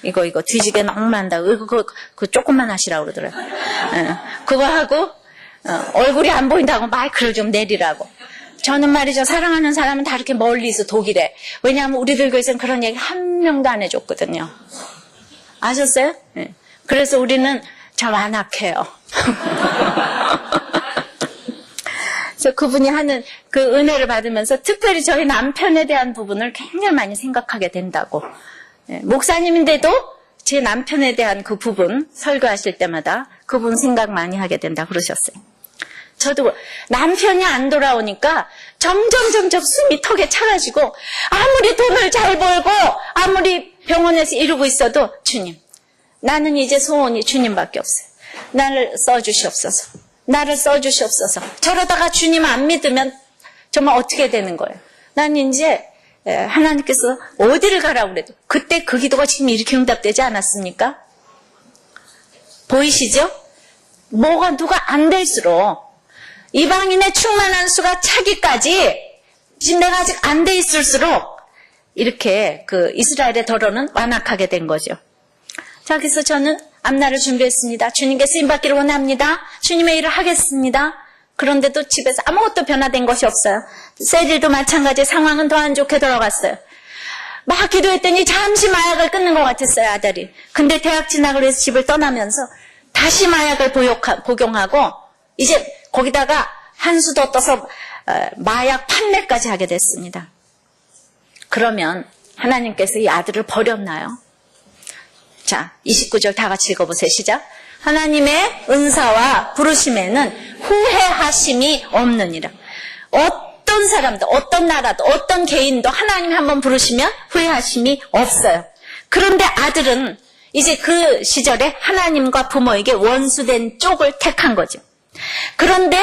이거 뒤지게 너무 많이 한다고. 그거 조금만 하시라고 그러더라고요. 네. 그거 하고 얼굴이 안 보인다고 마이크를 좀 내리라고. 저는 말이죠. 사랑하는 사람은 다 이렇게 멀리서 독일에. 왜냐하면 우리들 교회에서는 그런 얘기 한 명도 안 해줬거든요. 아셨어요? 네. 그래서 우리는 참 완악해요. 그래서 그분이 하는 그 은혜를 받으면서 특별히 저희 남편에 대한 부분을 굉장히 많이 생각하게 된다고. 네. 목사님인데도 제 남편에 대한 그 부분 설교하실 때마다 그분 생각 많이 하게 된다 그러셨어요. 저도 남편이 안 돌아오니까 점점 숨이 턱에 차가지고 아무리 돈을 잘 벌고 아무리 병원에서 이루고 있어도 주님, 나는 이제 소원이 주님밖에 없어요. 나를 써주시옵소서. 나를 써주시옵소서. 저러다가 주님 안 믿으면 정말 어떻게 되는 거예요? 난 이제 하나님께서 어디를 가라고 그래도 그때 그 기도가 지금 이렇게 응답되지 않았습니까? 보이시죠? 뭐가 누가 안 될수록 이방인의 충만한 수가 차기까지 지금 내가 아직 안 돼 있을수록 이렇게 그 이스라엘의 더러는 완악하게 된 거죠. 자, 그래서 저는 앞날을 준비했습니다. 주님께 쓰임받기를 원합니다. 주님의 일을 하겠습니다. 그런데도 집에서 아무것도 변화된 것이 없어요. 세릴도 마찬가지 상황은 더 안 좋게 돌아갔어요. 막 기도했더니 잠시 마약을 끊는 것 같았어요, 아들이. 근데 대학 진학을 해서 집을 떠나면서 다시 마약을 복용하고 이제 거기다가 한 수 더 떠서 마약 판매까지 하게 됐습니다. 그러면 하나님께서 이 아들을 버렸나요? 자, 29절 다 같이 읽어보세요. 시작. 하나님의 은사와 부르심에는 후회하심이 없느니라. 어떤 사람도, 어떤 나라도, 어떤 개인도 하나님이 한번 부르시면 후회하심이 없어요. 그런데 아들은 이제 그 시절에 하나님과 부모에게 원수된 쪽을 택한 거죠. 그런데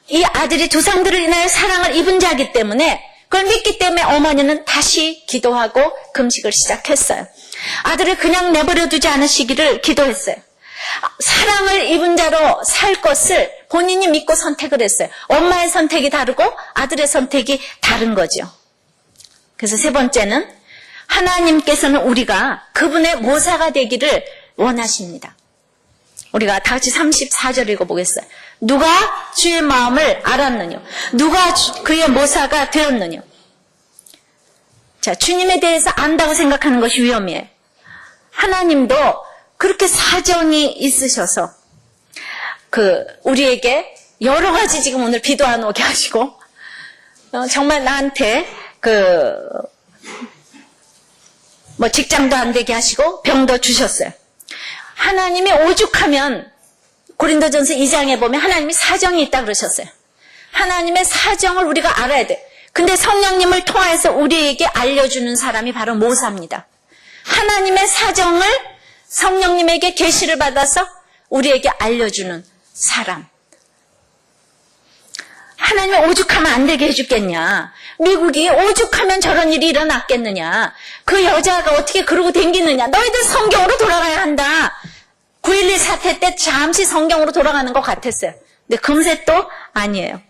이 아들이 조상들을 인하여 사랑을 입은 자이기 때문에 그걸 믿기 때문에 어머니는 다시 기도하고 금식을 시작했어요. 아들을 그냥 내버려 두지 않으시기를 기도했어요. 사랑을 입은 자로 살 것을 본인이 믿고 선택을 했어요. 엄마의 선택이 다르고 아들의 선택이 다른 거죠. 그래서 세 번째는 하나님께서는 우리가 그분의 모사가 되기를 원하십니다. 우리가 다 같이 34절 읽어보겠어요. 누가 주의 마음을 알았느냐? 누가 그의 모사가 되었느냐? 자, 주님에 대해서 안다고 생각하는 것이 위험이에요. 하나님도 그렇게 사정이 있으셔서 우리에게 여러 가지 지금 오늘 비도 안 오게 하시고 정말 나한테 직장도 안 되게 하시고 병도 주셨어요. 하나님이 오죽하면 고린도전서 2장에 보면 하나님이 사정이 있다 그러셨어요. 하나님의 사정을 우리가 알아야 돼. 근데 성령님을 통해서 우리에게 알려주는 사람이 바로 모사입니다. 하나님의 사정을 성령님에게 계시를 받아서 우리에게 알려주는 사람. 하나님이 오죽하면 안 되게 해주겠냐. 미국이 오죽하면 저런 일이 일어났겠느냐. 그 여자가 어떻게 그러고 댕기느냐. 너희들 성경으로 돌아가야 한다. 9.11 사태 때 잠시 성경으로 돌아가는 것 같았어요. 근데 금세 또 아니에요.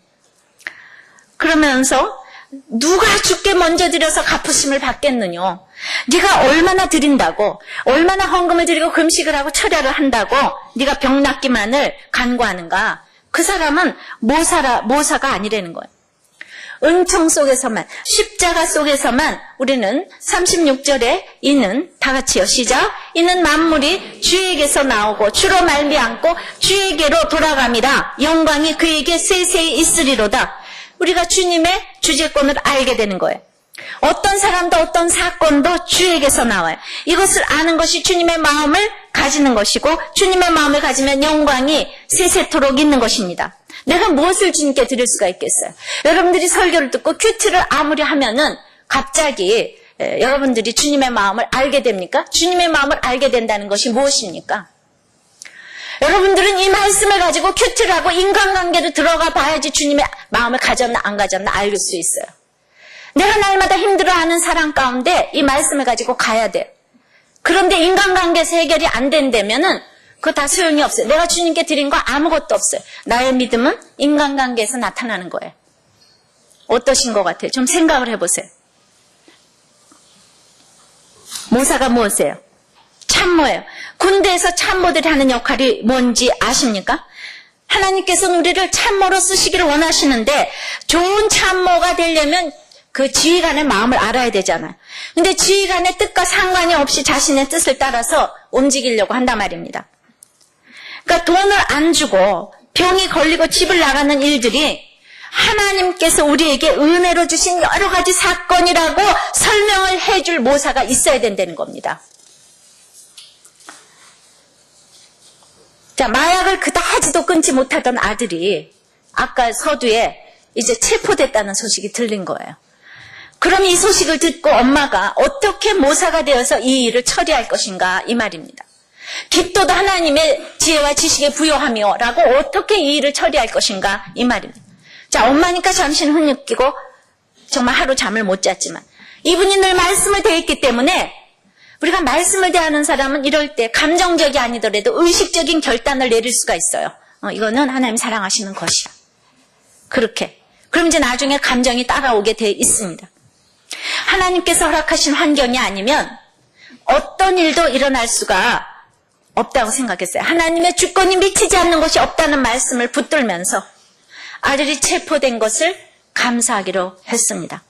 그러면서 누가 주께 먼저 드려서 갚으심을 받겠느냐. 네가 얼마나 드린다고, 얼마나 헌금을 드리고 금식을 하고 철야를 한다고 네가 병 낫기만을 간구하는가. 그 사람은 모사가 아니라는 거예요. 은총 속에서만, 십자가 속에서만 우리는 36절에 이는, 다 같이요, 시작. 이는 만물이 주에게서 나오고 주로 말미암고 주에게로 돌아갑니다. 영광이 그에게 세세히 있으리로다. 우리가 주님의 주재권을 알게 되는 거예요. 어떤 사람도 어떤 사건도 주에게서 나와요. 이것을 아는 것이 주님의 마음을 가지는 것이고 주님의 마음을 가지면 영광이 세세토록 있는 것입니다. 내가 무엇을 주님께 드릴 수가 있겠어요? 여러분들이 설교를 듣고 큐티를 아무리 하면은 갑자기 여러분들이 주님의 마음을 알게 됩니까? 주님의 마음을 알게 된다는 것이 무엇입니까? 여러분들은 이 말씀을 가지고 큐티를 하고 인간관계로 들어가 봐야지 주님의 마음을 가졌나 안 가졌나 알 수 있어요. 내가 날마다 힘들어하는 사람 가운데 이 말씀을 가지고 가야 돼. 그런데 인간관계에서 해결이 안 된다면은 그거 다 소용이 없어요. 내가 주님께 드린 거 아무것도 없어요. 나의 믿음은 인간관계에서 나타나는 거예요. 어떠신 것 같아요? 좀 생각을 해보세요. 모사가 무엇이에요? 참모예요. 군대에서 참모들이 하는 역할이 뭔지 아십니까? 하나님께서는 우리를 참모로 쓰시기를 원하시는데 좋은 참모가 되려면 그 지휘관의 마음을 알아야 되잖아요. 근데 지휘관의 뜻과 상관이 없이 자신의 뜻을 따라서 움직이려고 한단 말입니다. 그러니까 돈을 안 주고 병이 걸리고 집을 나가는 일들이 하나님께서 우리에게 은혜로 주신 여러 가지 사건이라고 설명을 해줄 모사가 있어야 된다는 겁니다. 자, 마약을 그다지도 끊지 못하던 아들이 아까 서두에 이제 체포됐다는 소식이 들린 거예요. 그럼 이 소식을 듣고 엄마가 어떻게 모사가 되어서 이 일을 처리할 것인가 이 말입니다. 기도도 하나님의 지혜와 지식에 부여하며 라고 어떻게 이 일을 처리할 것인가 이 말입니다. 자, 엄마니까 잠시는 흐느끼고 정말 하루 잠을 못 잤지만 이분이 늘 말씀을 대했기 때문에 우리가 말씀을 대하는 사람은 이럴 때 감정적이 아니더라도 의식적인 결단을 내릴 수가 있어요. 이거는 하나님 사랑하시는 것이야. 그렇게. 그럼 이제 나중에 감정이 따라오게 돼 있습니다. 하나님께서 허락하신 환경이 아니면 어떤 일도 일어날 수가 없다고 생각했어요. 하나님의 주권이 미치지 않는 것이 없다는 말씀을 붙들면서 아들이 체포된 것을 감사하기로 했습니다.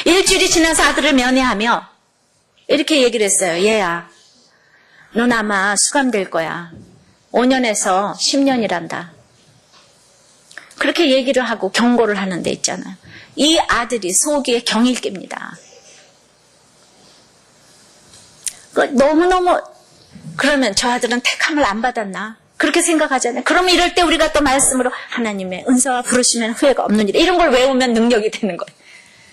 일주일이 지나서 아들을 면회하며 이렇게 얘기를 했어요. 얘야, 넌 아마 수감될 거야. 5년에서 10년이란다. 그렇게 얘기를 하고 경고를 하는 데 있잖아요. 이 아들이 속이 경일깁니다. 너무너무 그러면 저 아들은 택함을 안 받았나? 그렇게 생각하잖아요. 그러면 이럴 때 우리가 또 말씀으로 하나님의 은사와 부르시면 후회가 없느니라. 이런 걸 외우면 능력이 되는 거예요.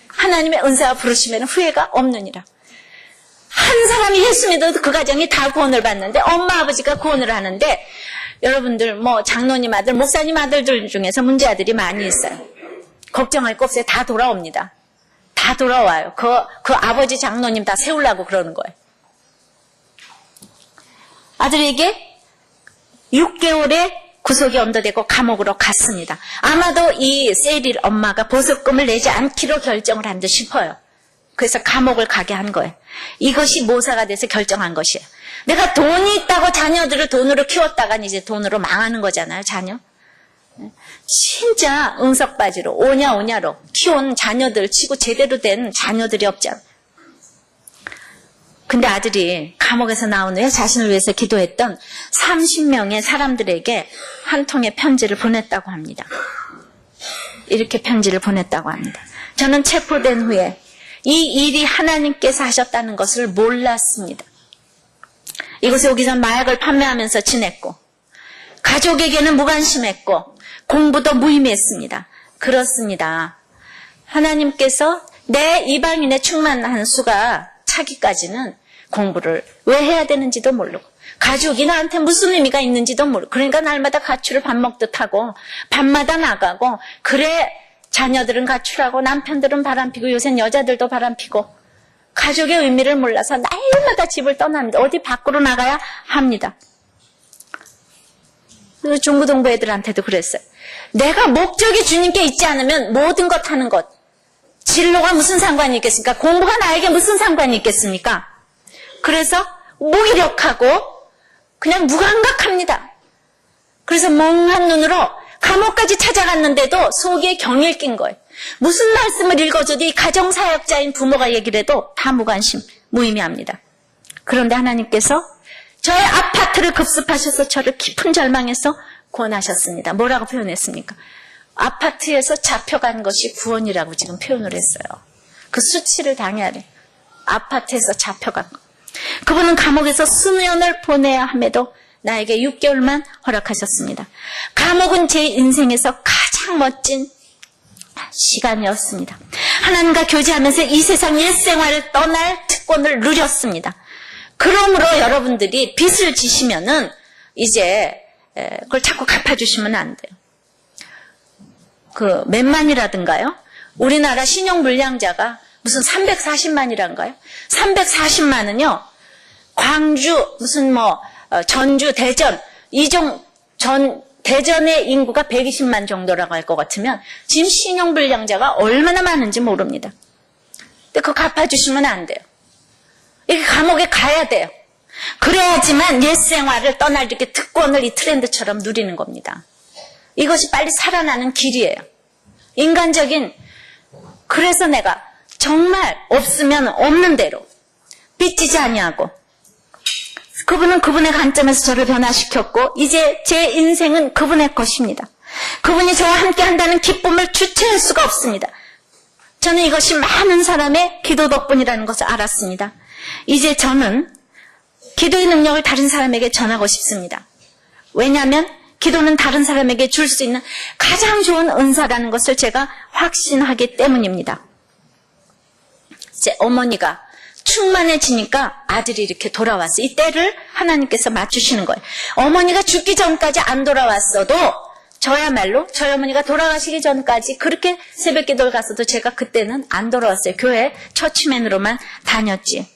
하나님의 은사와 부르시면 후회가 없느니라. 한 사람이 예수 믿어도 그 가정이 다 구원을 받는데 엄마 아버지가 구원을 하는데 여러분들 뭐 장로님 아들, 목사님 아들들 중에서 문제 아들이 많이 있어요. 걱정할 거 없어요. 다 돌아옵니다. 다 돌아와요. 그 아버지 장로님 다 세우려고 그러는 거예요. 아들에게 6개월에 구속이 언도되고 감옥으로 갔습니다. 아마도 이 세릴 엄마가 보석금을 내지 않기로 결정을 한 듯 싶어요. 그래서 감옥을 가게 한 거예요. 이것이 모사가 돼서 결정한 것이에요. 내가 돈이 있다고 자녀들을 돈으로 키웠다간 이제 돈으로 망하는 거잖아요, 자녀. 진짜 응석바지로 오냐로 키운 자녀들 치고 제대로 된 자녀들이 없잖아요. 근데 아들이 감옥에서 나온 후에 자신을 위해서 기도했던 30명의 사람들에게 한 통의 편지를 보냈다고 합니다. 이렇게 편지를 보냈다고 합니다. 저는 체포된 후에 이 일이 하나님께서 하셨다는 것을 몰랐습니다. 이곳에 오기 전 마약을 판매하면서 지냈고 가족에게는 무관심했고 공부도 무의미했습니다. 그렇습니다. 하나님께서 내 이방인의 충만한 수가 차기까지는 공부를 왜 해야 되는지도 모르고 가족이 나한테 무슨 의미가 있는지도 모르고 그러니까 날마다 가출을 밥 먹듯 하고 밤마다 나가고 그래 자녀들은 가출하고 남편들은 바람피고 요새는 여자들도 바람피고 가족의 의미를 몰라서 날마다 집을 떠납니다. 어디 밖으로 나가야 합니다. 중고등부 애들한테도 그랬어요. 내가 목적이 주님께 있지 않으면 모든 것 하는 것 진로가 무슨 상관이 있겠습니까? 공부가 나에게 무슨 상관이 있겠습니까? 그래서 무기력하고 그냥 무감각합니다. 그래서 멍한 눈으로 감옥까지 찾아갔는데도 속에 경일 낀 거예요. 무슨 말씀을 읽어줘도 이 가정사역자인 부모가 얘기를 해도 다 무관심, 무의미합니다. 그런데 하나님께서 저의 아파트를 급습하셔서 저를 깊은 절망에서 구원하셨습니다. 뭐라고 표현했습니까? 아파트에서 잡혀간 것이 구원이라고 지금 표현을 했어요. 그 수치를 당해야 돼. 아파트에서 잡혀간 거. 그분은 감옥에서 수년을 보내야 함에도 나에게 6개월만 허락하셨습니다. 감옥은 제 인생에서 가장 멋진 시간이었습니다. 하나님과 교제하면서 이 세상 옛생활을 떠날 특권을 누렸습니다. 그러므로 여러분들이 빚을 지시면은 이제 그걸 자꾸 갚아주시면 안 돼요. 그 몇만이라든가요? 우리나라 신용불량자가 무슨 340만이란가요? 340만은요. 광주 무슨 전주 대전 대전의 인구가 120만 정도라고 할 것 같으면 지금 신용불량자가 얼마나 많은지 모릅니다. 근데 그거 갚아주시면 안 돼요. 이렇게 감옥에 가야 돼요. 그래야지만 옛생활을 떠날 이렇게 특권을 이 트렌드처럼 누리는 겁니다. 이것이 빨리 살아나는 길이에요. 인간적인 그래서 내가 정말 없으면 없는 대로 삐지지 아니하고 그분은 그분의 관점에서 저를 변화시켰고 이제 제 인생은 그분의 것입니다. 그분이 저와 함께 한다는 기쁨을 주체할 수가 없습니다. 저는 이것이 많은 사람의 기도 덕분이라는 것을 알았습니다. 이제 저는 기도의 능력을 다른 사람에게 전하고 싶습니다. 왜냐하면 기도는 다른 사람에게 줄 수 있는 가장 좋은 은사라는 것을 제가 확신하기 때문입니다. 이제 어머니가 충만해지니까 아들이 이렇게 돌아왔어요. 이 때를 하나님께서 맞추시는 거예요. 어머니가 죽기 전까지 안 돌아왔어도 저야말로 저희 어머니가 돌아가시기 전까지 그렇게 새벽 기도를 갔어도 제가 그때는 안 돌아왔어요. 교회 처치맨으로만 다녔지.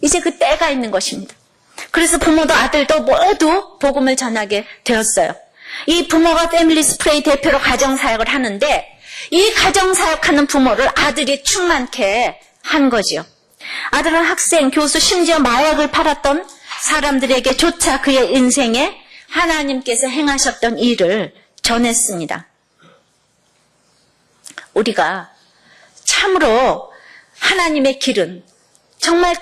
이제 그 때가 있는 것입니다. 그래서 부모도 아들도 모두 복음을 전하게 되었어요. 이 부모가 패밀리 스프레이 대표로 가정사역을 하는데 이 가정사역하는 부모를 아들이 충만케 한 거지요. 아들은 학생, 교수, 심지어 마약을 팔았던 사람들에게조차 그의 인생에 하나님께서 행하셨던 일을 전했습니다. 우리가 참으로 하나님의 길은 정말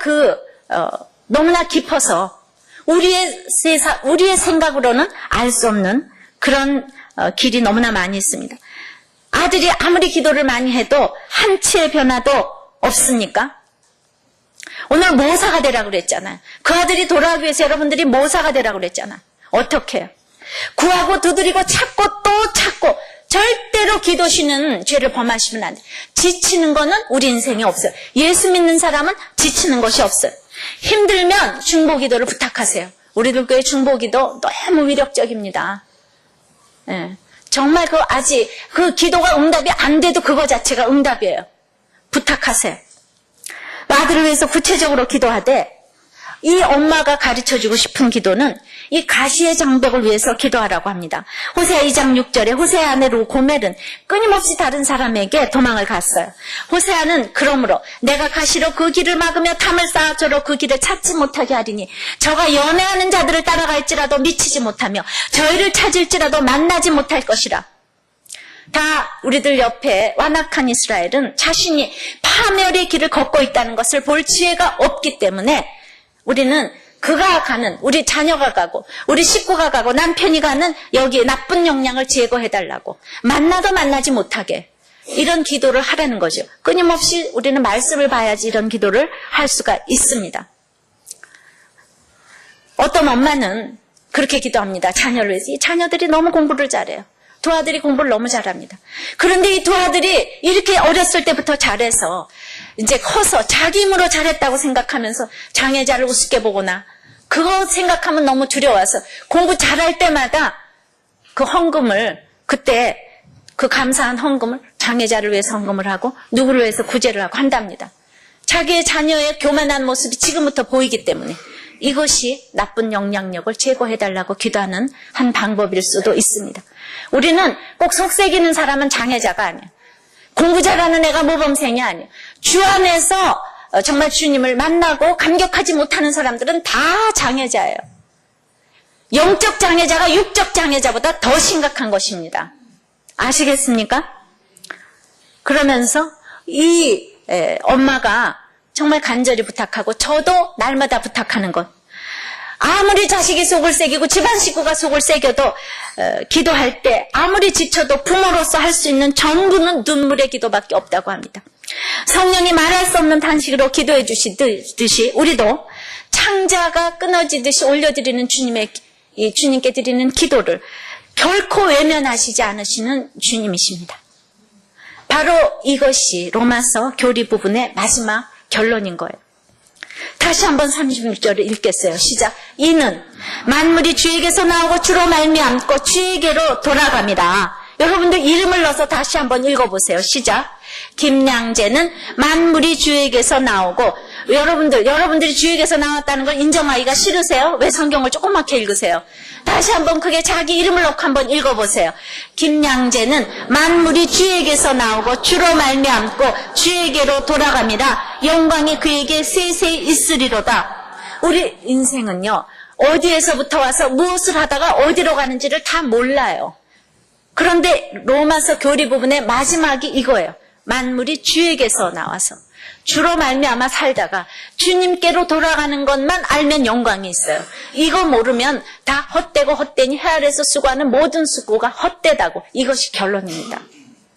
너무나 깊어서 우리의 생각으로는 알 수 없는 그런 길이 너무나 많이 있습니다. 아들이 아무리 기도를 많이 해도 한치의 변화도 없습니까? 오늘 모사가 되라고 그랬잖아요. 그 아들이 돌아가기 위해서 여러분들이 모사가 되라고 그랬잖아요. 어떻게 해요? 구하고 두드리고 찾고 또 찾고 절대로 기도 쉬는 죄를 범하시면 안 돼요. 지치는 거는 우리 인생에 없어요. 예수 믿는 사람은 지치는 것이 없어요. 힘들면 중보기도를 부탁하세요. 우리들 교회 중보기도 너무 위력적입니다. 예. 정말 아직 그 기도가 응답이 안 돼도 그거 자체가 응답이에요. 부탁하세요. 아들을 위해서 구체적으로 기도하되, 이 엄마가 가르쳐주고 싶은 기도는 이 가시의 장벽을 위해서 기도하라고 합니다. 호세아 2장 6절에 호세아 아내 고멜은 끊임없이 다른 사람에게 도망을 갔어요. 호세아는 그러므로 내가 가시로 그 길을 막으며 담을 쌓아줘로 그 길을 찾지 못하게 하리니 저가 연애하는 자들을 따라갈지라도 미치지 못하며 저희를 찾을지라도 만나지 못할 것이라. 다 우리들 옆에 완악한 이스라엘은 자신이 파멸의 길을 걷고 있다는 것을 볼 지혜가 없기 때문에 우리는 그가 가는, 우리 자녀가 가고 우리 식구가 가고 남편이 가는 여기 나쁜 영향을 제거해달라고, 만나도 만나지 못하게, 이런 기도를 하라는 거죠. 끊임없이 우리는 말씀을 봐야지 이런 기도를 할 수가 있습니다. 어떤 엄마는 그렇게 기도합니다. 자녀를 위해서. 이 자녀들이 너무 공부를 잘해요. 두 아들이 공부를 너무 잘합니다. 그런데 이 두 아들이 이렇게 어렸을 때부터 잘해서 이제 커서 자기 힘으로 잘했다고 생각하면서 장애자를 우습게 보거나, 그거 생각하면 너무 두려워서 공부 잘할 때마다 그 헌금을, 그때 그 감사한 헌금을 장애자를 위해서 헌금을 하고 누구를 위해서 구제를 하고 한답니다. 자기의 자녀의 교만한 모습이 지금부터 보이기 때문에 이것이 나쁜 영향력을 제거해달라고 기도하는 한 방법일 수도 있습니다. 우리는 꼭 속색이는 사람은 장애자가 아니에요. 공부 잘하는 애가 모범생이 아니에요. 주 안에서 정말 주님을 만나고 감격하지 못하는 사람들은 다 장애자예요. 영적 장애자가 육적 장애자보다 더 심각한 것입니다. 아시겠습니까? 그러면서 이 엄마가 정말 간절히 부탁하고, 저도 날마다 부탁하는 것, 아무리 자식이 속을 새기고 집안 식구가 속을 새겨도 기도할 때 아무리 지쳐도 부모로서 할 수 있는 전부는 눈물의 기도밖에 없다고 합니다. 성령이 말할 수 없는 탄식으로 기도해 주시듯이 우리도 창자가 끊어지듯이 올려드리는 주님께 드리는 기도를 결코 외면하시지 않으시는 주님이십니다. 바로 이것이 로마서 교리 부분의 마지막 결론인 거예요. 다시 한번 36절을 읽겠어요. 시작. 이는 만물이 주에게서 나오고 주로 말미암고 주에게로 돌아갑니다. 여러분들 이름을 넣어서 다시 한번 읽어보세요. 시작. 김양재는 만물이 주에게서 나오고, 여러분들이 주에게서 나왔다는 걸 인정하기가 싫으세요? 왜 성경을 조그맣게 읽으세요? 다시 한번 크게 자기 이름을 넣고 한번 읽어보세요. 김양재는 만물이 주에게서 나오고 주로 말미암고 주에게로 돌아갑니다. 영광이 그에게 세세히 있으리로다. 우리 인생은요, 어디에서부터 와서 무엇을 하다가 어디로 가는지를 다 몰라요. 그런데 로마서 교리 부분의 마지막이 이거예요. 만물이 주에게서 나와서 주로 말미암아 살다가 주님께로 돌아가는 것만 알면 영광이 있어요. 이거 모르면 다 헛되고 헛되니 해 아래서 수고하는 모든 수고가 헛되다고. 이것이 결론입니다.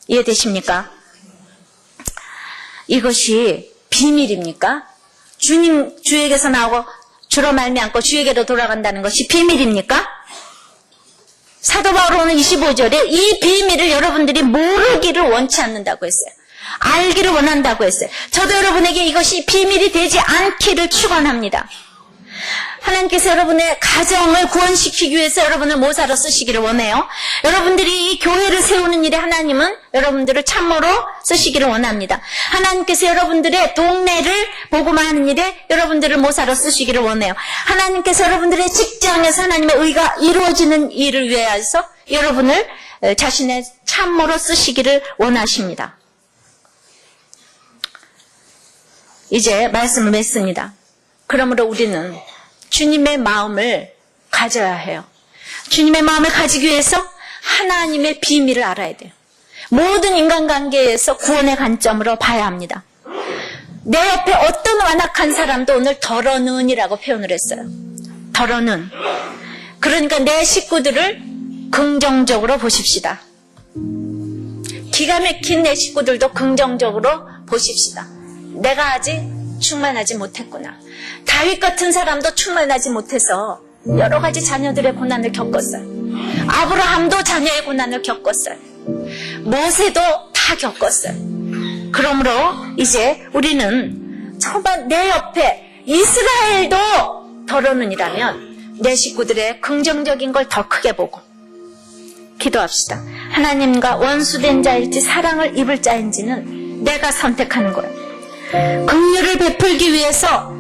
이해되십니까? 이것이 비밀입니까? 주에게서 나오고 주로 말미암고 주에게로 돌아간다는 것이 비밀입니까? 사도 바울은 25절에 이 비밀을 여러분들이 모르기를 원치 않는다고 했어요. 알기를 원한다고 했어요. 저도 여러분에게 이것이 비밀이 되지 않기를 축원합니다. 하나님께서 여러분의 가정을 구원시키기 위해서 여러분을 모사로 쓰시기를 원해요. 여러분들이 이 교회를 세우는 일에 하나님은 여러분들을 참모로 쓰시기를 원합니다. 하나님께서 여러분들의 동네를 복음화하는 일에 여러분들을 모사로 쓰시기를 원해요. 하나님께서 여러분들의 직장에서 하나님의 의가 이루어지는 일을 위해서 여러분을 자신의 참모로 쓰시기를 원하십니다. 이제 말씀을 맺습니다. 그러므로 우리는 주님의 마음을 가져야 해요. 주님의 마음을 가지기 위해서 하나님의 비밀을 알아야 돼요. 모든 인간관계에서 구원의 관점으로 봐야 합니다. 내 옆에 어떤 완악한 사람도 오늘 더러는이라고 표현을 했어요. 더러는. 그러니까 내 식구들을 긍정적으로 보십시다. 기가 막힌 내 식구들도 긍정적으로 보십시다. 내가 아직 충만하지 못했구나. 다윗 같은 사람도 충만하지 못해서 여러 가지 자녀들의 고난을 겪었어요. 아브라함도 자녀의 고난을 겪었어요. 모세도 다 겪었어요. 그러므로 이제 우리는 정말 내 옆에 이스라엘도 더러는이라면 내 식구들의 긍정적인 걸 더 크게 보고 기도합시다. 하나님과 원수된 자일지 사랑을 입을 자인지는 내가 선택하는 거예요. 긍휼을 베풀기 위해서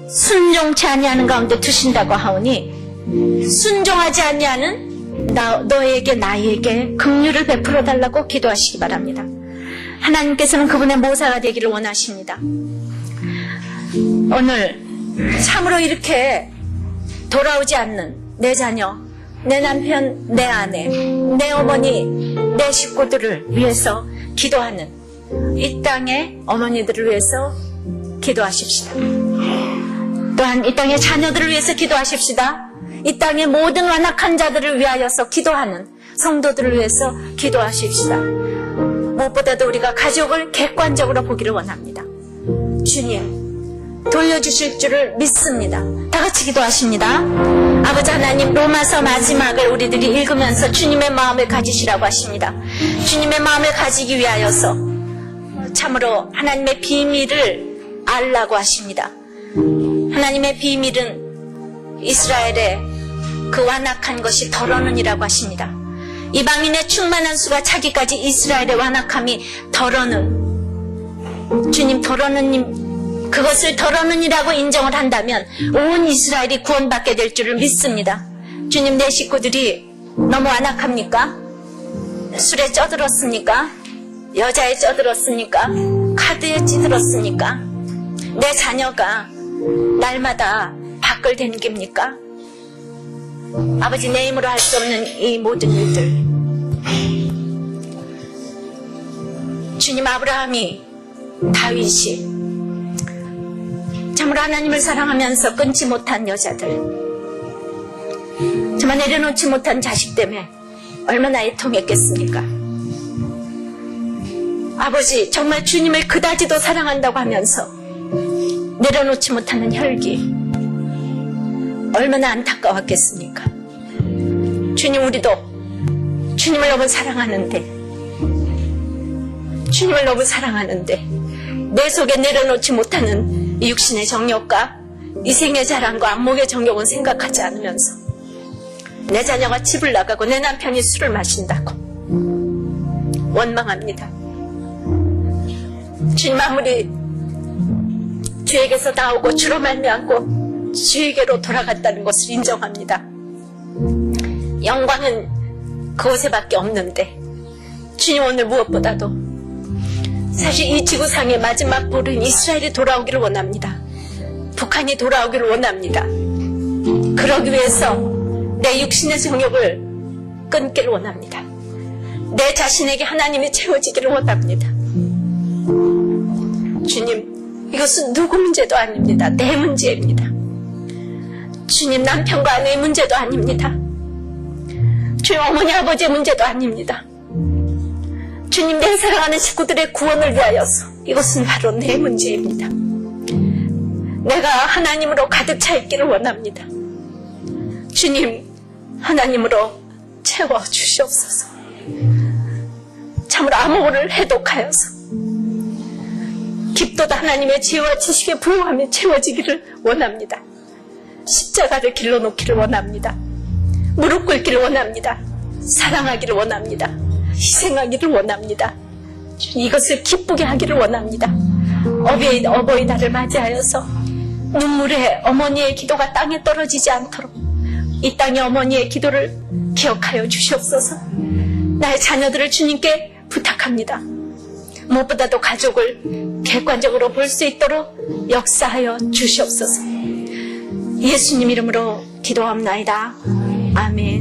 순종치 아니하는 가운데 두신다고 하오니 순종하지 아니하는 너에게 나에게 긍휼을 베풀어 달라고 기도하시기 바랍니다. 하나님께서는 그분의 모사가 되기를 원하십니다. 오늘 참으로 이렇게 돌아오지 않는 내 자녀, 내 남편, 내 아내, 내 어머니, 내 식구들을 위해서 기도하는 이 땅의 어머니들을 위해서 기도하십시다. 또한 이 땅의 자녀들을 위해서 기도하십시다. 이 땅의 모든 완악한 자들을 위하여서 기도하는 성도들을 위해서 기도하십시다. 무엇보다도 우리가 가족을 객관적으로 보기를 원합니다. 주님, 돌려주실 줄을 믿습니다. 다 같이 기도하십니다. 아버지 하나님, 로마서 마지막을 우리들이 읽으면서 주님의 마음을 가지시라고 하십니다. 주님의 마음을 가지기 위하여서 참으로 하나님의 비밀을 알라고 하십니다. 하나님의 비밀은 이스라엘의 그 완악한 것이 덜어는이라고 하십니다. 이방인의 충만한 수가 차기까지 이스라엘의 완악함이 덜어는, 주님 덜어는, 그것을 덜어는이라고 인정을 한다면 온 이스라엘이 구원받게 될 줄을 믿습니다. 주님, 내 식구들이 너무 완악합니까? 술에 쪄들었습니까? 여자에 쪄들었습니까? 카드에 찌들었습니까? 내 자녀가 날마다 밖을 댕깁니까? 아버지, 내 힘으로 할 수 없는 이 모든 일들, 주님, 아브라함이, 다윗이 참으로 하나님을 사랑하면서 끊지 못한 여자들, 정말 내려놓지 못한 자식 때문에 얼마나 애통했겠습니까? 아버지, 정말 주님을 그다지도 사랑한다고 하면서 내려놓지 못하는 혈기, 얼마나 안타까웠겠습니까? 주님, 우리도 주님을 너무 사랑하는데, 주님을 너무 사랑하는데 내 속에 내려놓지 못하는 이 육신의 정욕과 이생의 자랑과 안목의 정욕은 생각하지 않으면서 내 자녀가 집을 나가고 내 남편이 술을 마신다고 원망합니다. 주님, 아무리 주에게서 나오고 주로 말미암고 주에게로 돌아갔다는 것을 인정합니다. 영광은 그곳에밖에 없는데, 주님, 오늘 무엇보다도 사실 이 지구상의 마지막 볼은 이스라엘이 돌아오기를 원합니다. 북한이 돌아오기를 원합니다. 그러기 위해서 내 육신의 정욕을 끊기를 원합니다. 내 자신에게 하나님이 채워지기를 원합니다. 주님, 이것은 누구 문제도 아닙니다. 내 문제입니다. 주님, 남편과 아내의 문제도 아닙니다. 주님, 어머니 아버지의 문제도 아닙니다. 주님, 내 사랑하는 식구들의 구원을 위하여서 이것은 바로 내 문제입니다. 내가 하나님으로 가득 차 있기를 원합니다. 주님, 하나님으로 채워주시옵소서. 참으로 암호를 해독하여서 깊도다 하나님의 지혜와 지식에 부유하며 채워지기를 원합니다. 십자가를 길러놓기를 원합니다. 무릎 꿇기를 원합니다. 사랑하기를 원합니다. 희생하기를 원합니다. 이것을 기쁘게 하기를 원합니다. 어버이날을 맞이하여서 눈물에 어머니의 기도가 땅에 떨어지지 않도록 이 땅의 어머니의 기도를 기억하여 주시옵소서. 나의 자녀들을 주님께 부탁합니다. 무엇보다도 가족을 객관적으로 볼 수 있도록 역사하여 주시옵소서. 예수님 이름으로 기도합나이다. 아멘.